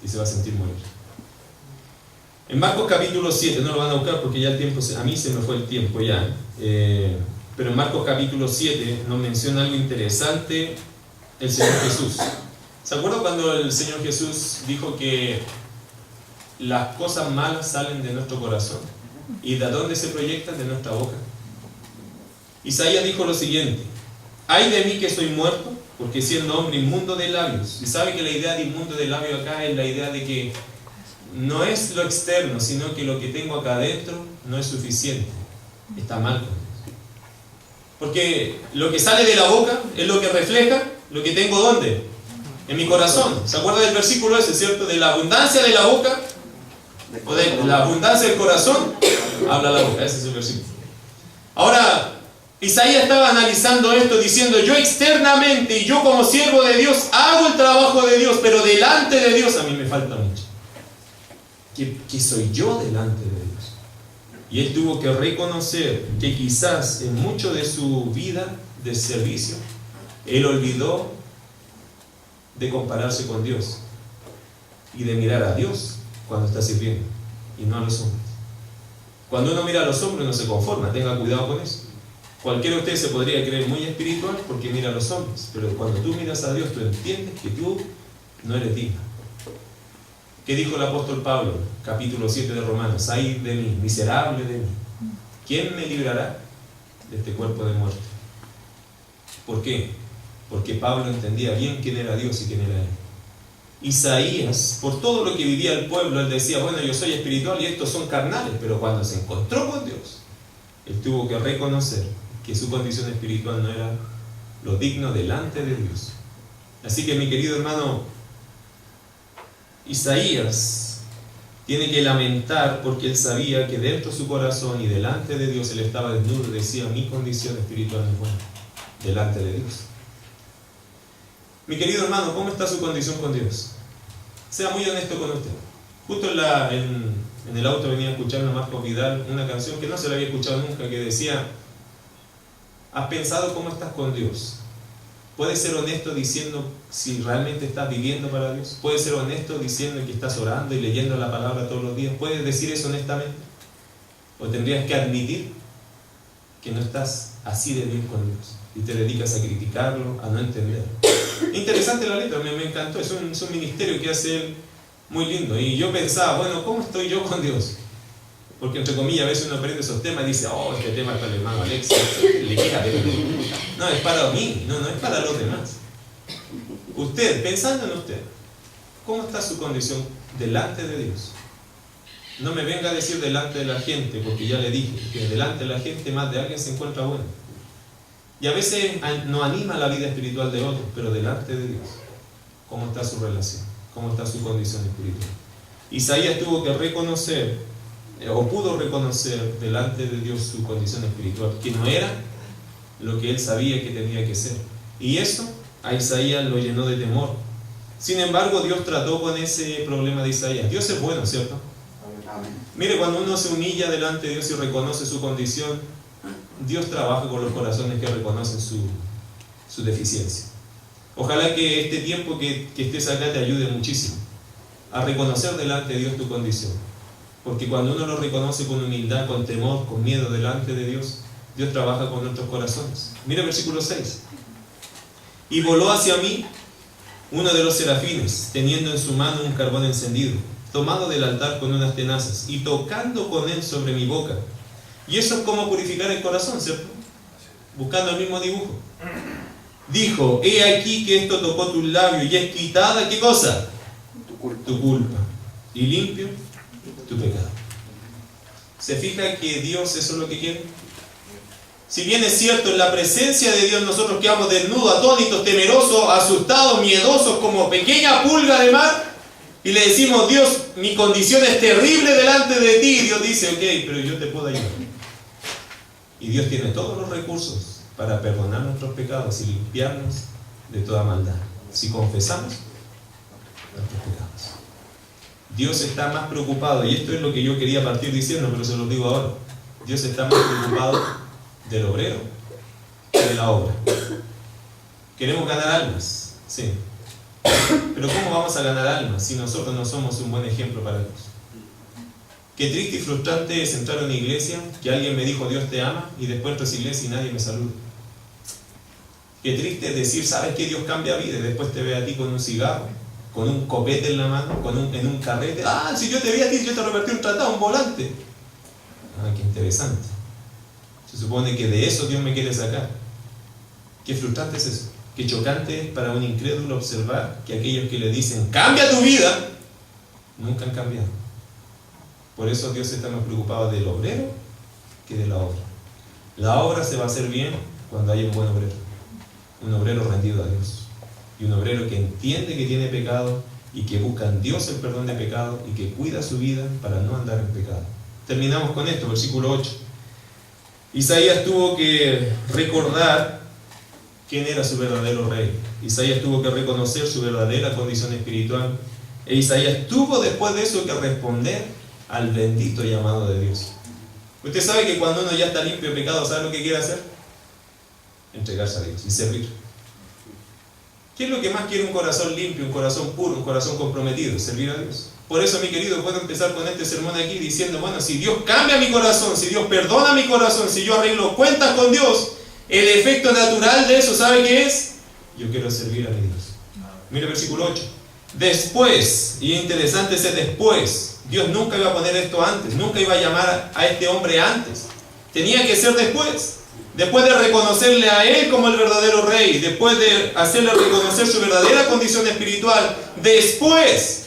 y se va a sentir morir. En Marcos capítulo 7, no lo van a buscar porque ya el tiempo, a mí se me fue el tiempo ya, pero en Marcos capítulo 7 nos menciona algo interesante el Señor Jesús. ¿Se acuerdan cuando el Señor Jesús dijo que las cosas malas salen de nuestro corazón? ¿Y de dónde se proyectan? De nuestra boca. Isaías dijo lo siguiente: ay de mí que soy muerto, porque siendo hombre inmundo de labios. Y sabe que la idea de inmundo de labios acá es la idea de que no es lo externo, sino que lo que tengo acá adentro no es suficiente. Está mal con Dios. Porque lo que sale de la boca es lo que refleja lo que tengo ¿dónde? En mi corazón. ¿Se acuerda del versículo ese, cierto? De la abundancia de la boca, o de la abundancia del corazón, habla la boca. Ese es el versículo. Ahora, Isaías estaba analizando esto diciendo: yo externamente y yo como siervo de Dios hago el trabajo de Dios, pero delante de Dios a mí me falta mucho. ¿Qué soy yo delante de Dios? Y él tuvo que reconocer que quizás en mucho de su vida de servicio él olvidó de compararse con Dios y de mirar a Dios cuando está sirviendo y no a los hombres. Cuando uno mira a los hombres no se conforma, tenga cuidado con eso. Cualquiera de ustedes se podría creer muy espiritual porque mira a los hombres, pero cuando tú miras a Dios tú entiendes que tú no eres digno. ¿Qué dijo el apóstol Pablo? Capítulo 7 de Romanos: ay de mí, miserable de mí, ¿quién me librará de este cuerpo de muerte? ¿Por qué? Porque Pablo entendía bien quién era Dios y quién era él. Isaías, por todo lo que vivía el pueblo, él decía: bueno, yo soy espiritual y estos son carnales. Pero cuando se encontró con Dios, él tuvo que reconocer que su condición espiritual no era lo digno delante de Dios. Así que, mi querido hermano, Isaías tiene que lamentar porque él sabía que dentro de su corazón y delante de Dios él estaba desnudo y decía: mi condición espiritual no es buena delante de Dios. Mi querido hermano, ¿cómo está su condición con Dios? Sea muy honesto con usted. Justo en el auto venía escuchando a Marcos Vidal una canción que no se la había escuchado nunca, que decía: ¿has pensado cómo estás con Dios? ¿Puedes ser honesto diciendo si realmente estás viviendo para Dios? ¿Puedes ser honesto diciendo que estás orando y leyendo la palabra todos los días? ¿Puedes decir eso honestamente? ¿O tendrías que admitir que no estás así de bien con Dios y te dedicas a criticarlo, a no entender? Interesante la letra, me encantó. Es un ministerio que hace él muy lindo. Y yo pensaba: bueno, ¿cómo estoy yo con Dios? Porque entre comillas a veces uno aprende esos temas y dice: oh, este tema es para el hermano Alex, le queda de mí. No, es para mí, no es para los demás. Usted, pensando en usted, ¿cómo está su condición delante de Dios? No me venga a decir delante de la gente, porque ya le dije que delante de la gente más de alguien se encuentra bueno. Y a veces no anima la vida espiritual de otros, pero delante de Dios, ¿cómo está su relación? ¿Cómo está su condición espiritual? Isaías tuvo que reconocer, o pudo reconocer delante de Dios su condición espiritual, que no era lo que él sabía que tenía que ser. Y eso a Isaías lo llenó de temor. Sin embargo, Dios trató con ese problema de Isaías. Dios es bueno, ¿cierto? Mire, cuando uno se humilla delante de Dios y reconoce su condición, Dios trabaja con los corazones que reconocen su deficiencia. Ojalá que este tiempo que estés acá te ayude muchísimo a reconocer delante de Dios tu condición. Porque cuando uno lo reconoce con humildad, con temor, con miedo delante de Dios, Dios trabaja con nuestros corazones. Mira el versículo 6. Y voló hacia mí uno de los serafines, teniendo en su mano un carbón encendido, tomado del altar con unas tenazas, y tocando con él sobre mi boca. Y eso es como purificar el corazón, ¿cierto? Buscando el mismo dibujo. Dijo, he aquí que esto tocó tus labios, y es quitada, ¿qué cosa? Tu culpa. Y limpio tu pecado. ¿Se fija que Dios eso es lo que quiere? Si bien es cierto, en la presencia de Dios nosotros quedamos desnudos, atónitos, temerosos, asustados, miedosos, como pequeña pulga de mar, y le decimos, Dios, mi condición es terrible delante de ti, y Dios dice, ok, pero yo te puedo ayudar. Y Dios tiene todos los recursos para perdonar nuestros pecados y limpiarnos de toda maldad, si confesamos nuestros pecados. Dios está más preocupado, y esto es lo que yo quería partir diciendo, pero se lo digo ahora. Dios está más preocupado del obrero que de la obra. Queremos ganar almas, sí. Pero ¿cómo vamos a ganar almas si nosotros no somos un buen ejemplo para Dios? Qué triste y frustrante es entrar a una iglesia que alguien me dijo Dios te ama y después entro a esa iglesia y nadie me saluda. Qué triste es decir, sabes que Dios cambia vida y después te ve a ti con un cigarro, con un copete en la mano, en un carrete. Ah, si yo te vi a ti, yo te revertí un tratado, un volante. Ah, qué interesante. Se supone que de eso Dios me quiere sacar. Qué frustrante es eso. Qué chocante es para un incrédulo observar que aquellos que le dicen cambia tu vida, nunca han cambiado. Por eso Dios está más preocupado del obrero que de la obra. La obra se va a hacer bien cuando hay un buen obrero. Un obrero rendido a Dios. Y un obrero que entiende que tiene pecado y que busca en Dios el perdón de pecado y que cuida su vida para no andar en pecado. Terminamos con esto, versículo 8. Isaías tuvo que recordar quién era su verdadero rey. Isaías tuvo que reconocer su verdadera condición espiritual. E Isaías tuvo después de eso que responder al bendito llamado de Dios. Usted sabe que cuando uno ya está limpio de pecado, ¿sabe lo que quiere hacer? Entregarse a Dios y servir. ¿Qué es lo que más quiere un corazón limpio, un corazón puro, un corazón comprometido? Servir a Dios. Por eso, mi querido, puedo empezar con este sermón aquí diciendo, bueno, si Dios cambia mi corazón, si Dios perdona mi corazón, si yo arreglo cuentas con Dios, el efecto natural de eso, ¿sabe qué es? Yo quiero servir a mi Dios. Mire el versículo 8. Después, y interesante ese después, Dios nunca iba a poner esto antes, nunca iba a llamar a este hombre antes. Tenía que ser después. Después de reconocerle a él como el verdadero rey, después de hacerle reconocer su verdadera condición espiritual, después,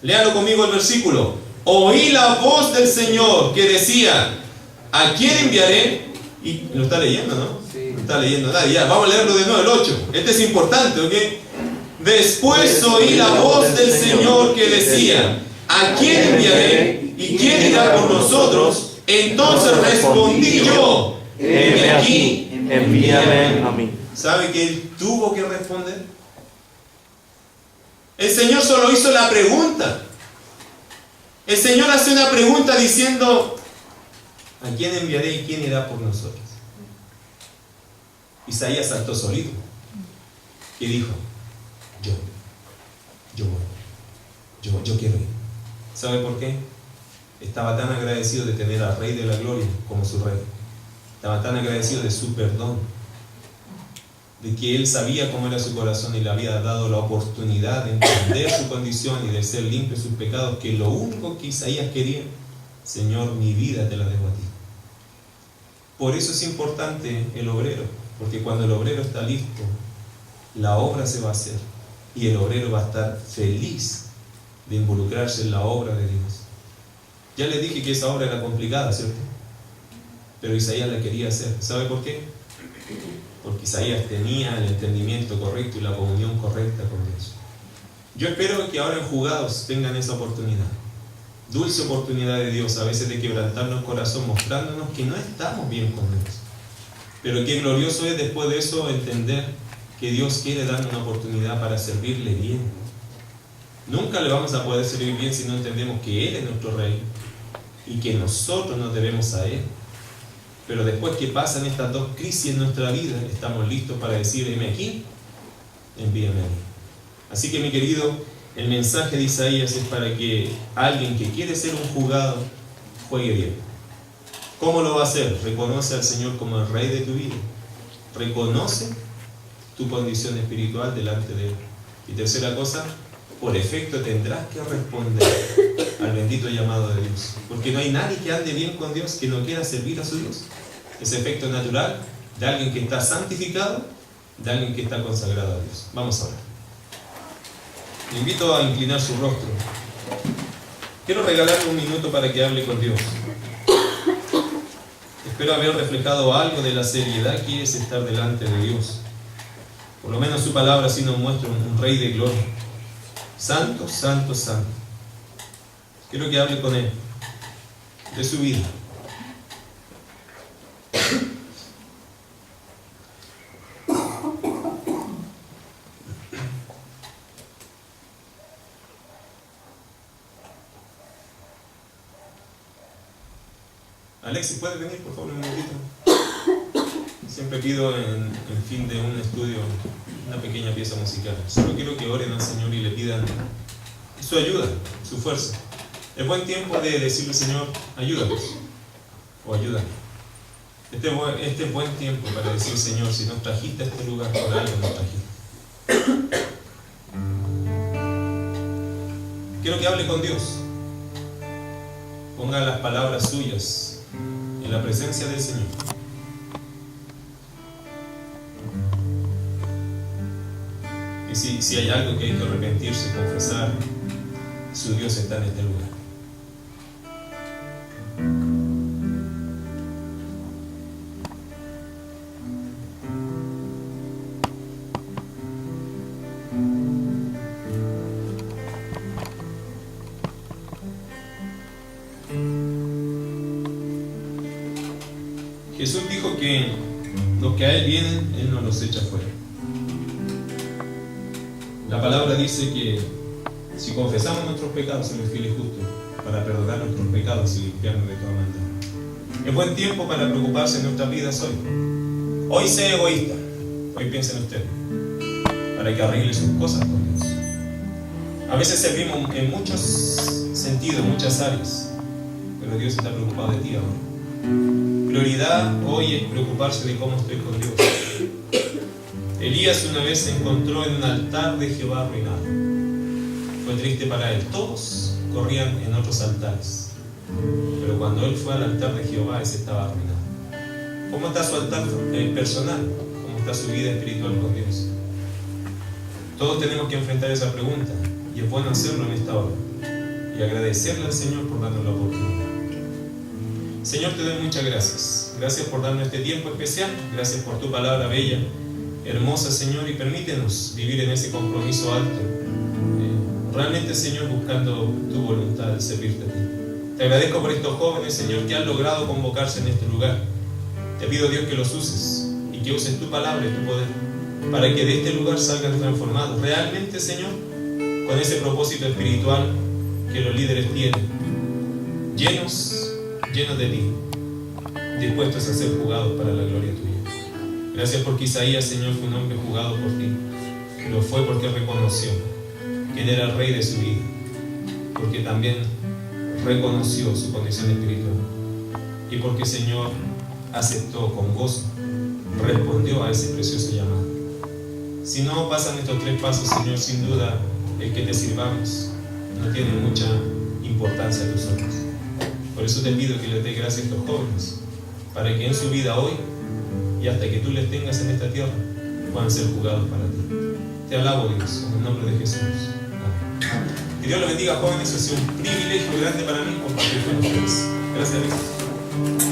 léalo conmigo el versículo, oí la voz del Señor que decía, ¿a quién enviaré? Y lo está leyendo, ¿no? Sí. Lo está leyendo nadie. Ya, vamos a leerlo de nuevo, el 8. Este es importante, ¿ok? Después oí la voz del Señor que decía, ¿a quién enviaré? ¿Y quién irá por nosotros? Entonces respondí yo, heme aquí, envíame a mí. ¿Sabe que él tuvo que responder? El Señor solo hizo la pregunta. El Señor hace una pregunta diciendo, ¿a quién enviaré y quién irá por nosotros? Isaías saltó solito y dijo, yo quiero ir. ¿Sabe por qué? Estaba tan agradecido de tener al Rey de la Gloria como su Rey. Estaba tan agradecido de su perdón, de que él sabía cómo era su corazón y le había dado la oportunidad de entender su condición y de ser limpio de sus pecados, que lo único que Isaías quería, Señor, mi vida te la dejo a ti. Por eso es importante el obrero, porque cuando el obrero está listo, la obra se va a hacer y el obrero va a estar feliz de involucrarse en la obra de Dios. Ya les dije que esa obra era complicada, ¿cierto? Pero Isaías la quería hacer. ¿Sabe por qué? Porque Isaías tenía el entendimiento correcto y la comunión correcta con Dios. Yo espero que ahora en Jugados tengan esa oportunidad. Dulce oportunidad de Dios, a veces de quebrantarnos el corazón, mostrándonos que no estamos bien con Dios. Pero qué glorioso es después de eso entender que Dios quiere darnos una oportunidad para servirle bien. Nunca le vamos a poder servir bien si no entendemos que Él es nuestro Rey y que nosotros nos debemos a Él. Pero después que pasan estas dos crisis en nuestra vida, estamos listos para decir, heme aquí, envíame a mí. Así que, mi querido, el mensaje de Isaías es para que alguien que quiere ser un jugado juegue bien. ¿Cómo lo va a hacer? Reconoce al Señor como el Rey de tu vida. Reconoce tu condición espiritual delante de Él. Y tercera cosa, por efecto tendrás que responder al bendito llamado de Dios. Porque no hay nadie que ande bien con Dios que no quiera servir a su Dios. Es efecto natural de alguien que está santificado, de alguien que está consagrado a Dios. Vamos a ver. Le invito a inclinar su rostro. Quiero regalarle un minuto para que hable con Dios. Espero haber reflejado algo de la seriedad que es estar delante de Dios. Por lo menos su palabra sí nos muestra un Rey de gloria. Santo, santo, santo. Quiero que hable con Él de su vida. Alexis, ¿puedes venir por favor un momentito? Siempre pido en el fin de un estudio una pequeña pieza musical. Solo quiero que oren al Señor y le pidan su ayuda, su fuerza. Es buen tiempo de decirle, Señor, ayúdanos o ayúdame. Este es buen tiempo para decir, Señor, si nos trajiste a este lugar, por algo nos trajiste. Quiero que hable con Dios. Ponga las palabras suyas en la presencia del Señor. Y si hay algo que hay que arrepentirse, confesar, su Dios está en este lugar. Jesús dijo que los que a Él vienen, Él no los echa fuera. La palabra dice que si confesamos nuestros pecados, Él es fiel y justo para perdonar nuestros pecados y limpiarnos de toda maldad. Es buen tiempo para preocuparse en nuestras vidas hoy. Hoy sea egoísta. Hoy piensa en usted, para que arregle sus cosas con Dios. A veces servimos en muchos sentidos, en muchas áreas, pero Dios está preocupado de ti ahora. Prioridad hoy es preocuparse de cómo estoy con Dios. Elías una vez se encontró en un altar de Jehová arruinado. Fue triste para él. Todos corrían en otros altares, pero cuando él fue al altar de Jehová, ese estaba arruinado. ¿Cómo está su altar personal? ¿Cómo está su vida espiritual con Dios? Todos tenemos que enfrentar esa pregunta, y es bueno hacerlo en esta hora y agradecerle al Señor por darnos la oportunidad. Señor, te doy muchas gracias. Gracias por darnos este tiempo especial. Gracias por tu palabra bella, hermosa, Señor, y permítenos vivir en ese compromiso alto. Realmente, Señor, buscando tu voluntad de servirte a ti. Te agradezco por estos jóvenes, Señor, que han logrado convocarse en este lugar. Te pido, Dios, que los uses y que uses tu palabra y tu poder para que de este lugar salgan transformados realmente, Señor, con ese propósito espiritual que los líderes tienen, llenos de ti, dispuestos a ser jugados para la gloria tuya. Gracias porque Isaías, Señor, fue un hombre jugado por ti, pero fue porque reconoció que Él era el rey de su vida, porque también reconoció su condición espiritual y porque, Señor, aceptó con gozo, respondió a ese precioso llamado. Si no pasan estos tres pasos, Señor, sin duda el que te sirvamos no tiene mucha importancia a tus ojos. Por eso te pido que les dé gracias a estos jóvenes, para que en su vida hoy y hasta que tú les tengas en esta tierra puedan ser jugados para ti. Te alabo, Dios, en el nombre de Jesús. Amén. Que Dios los bendiga, jóvenes. Ha sido un privilegio grande para mí compartir con ustedes. Gracias, Dios.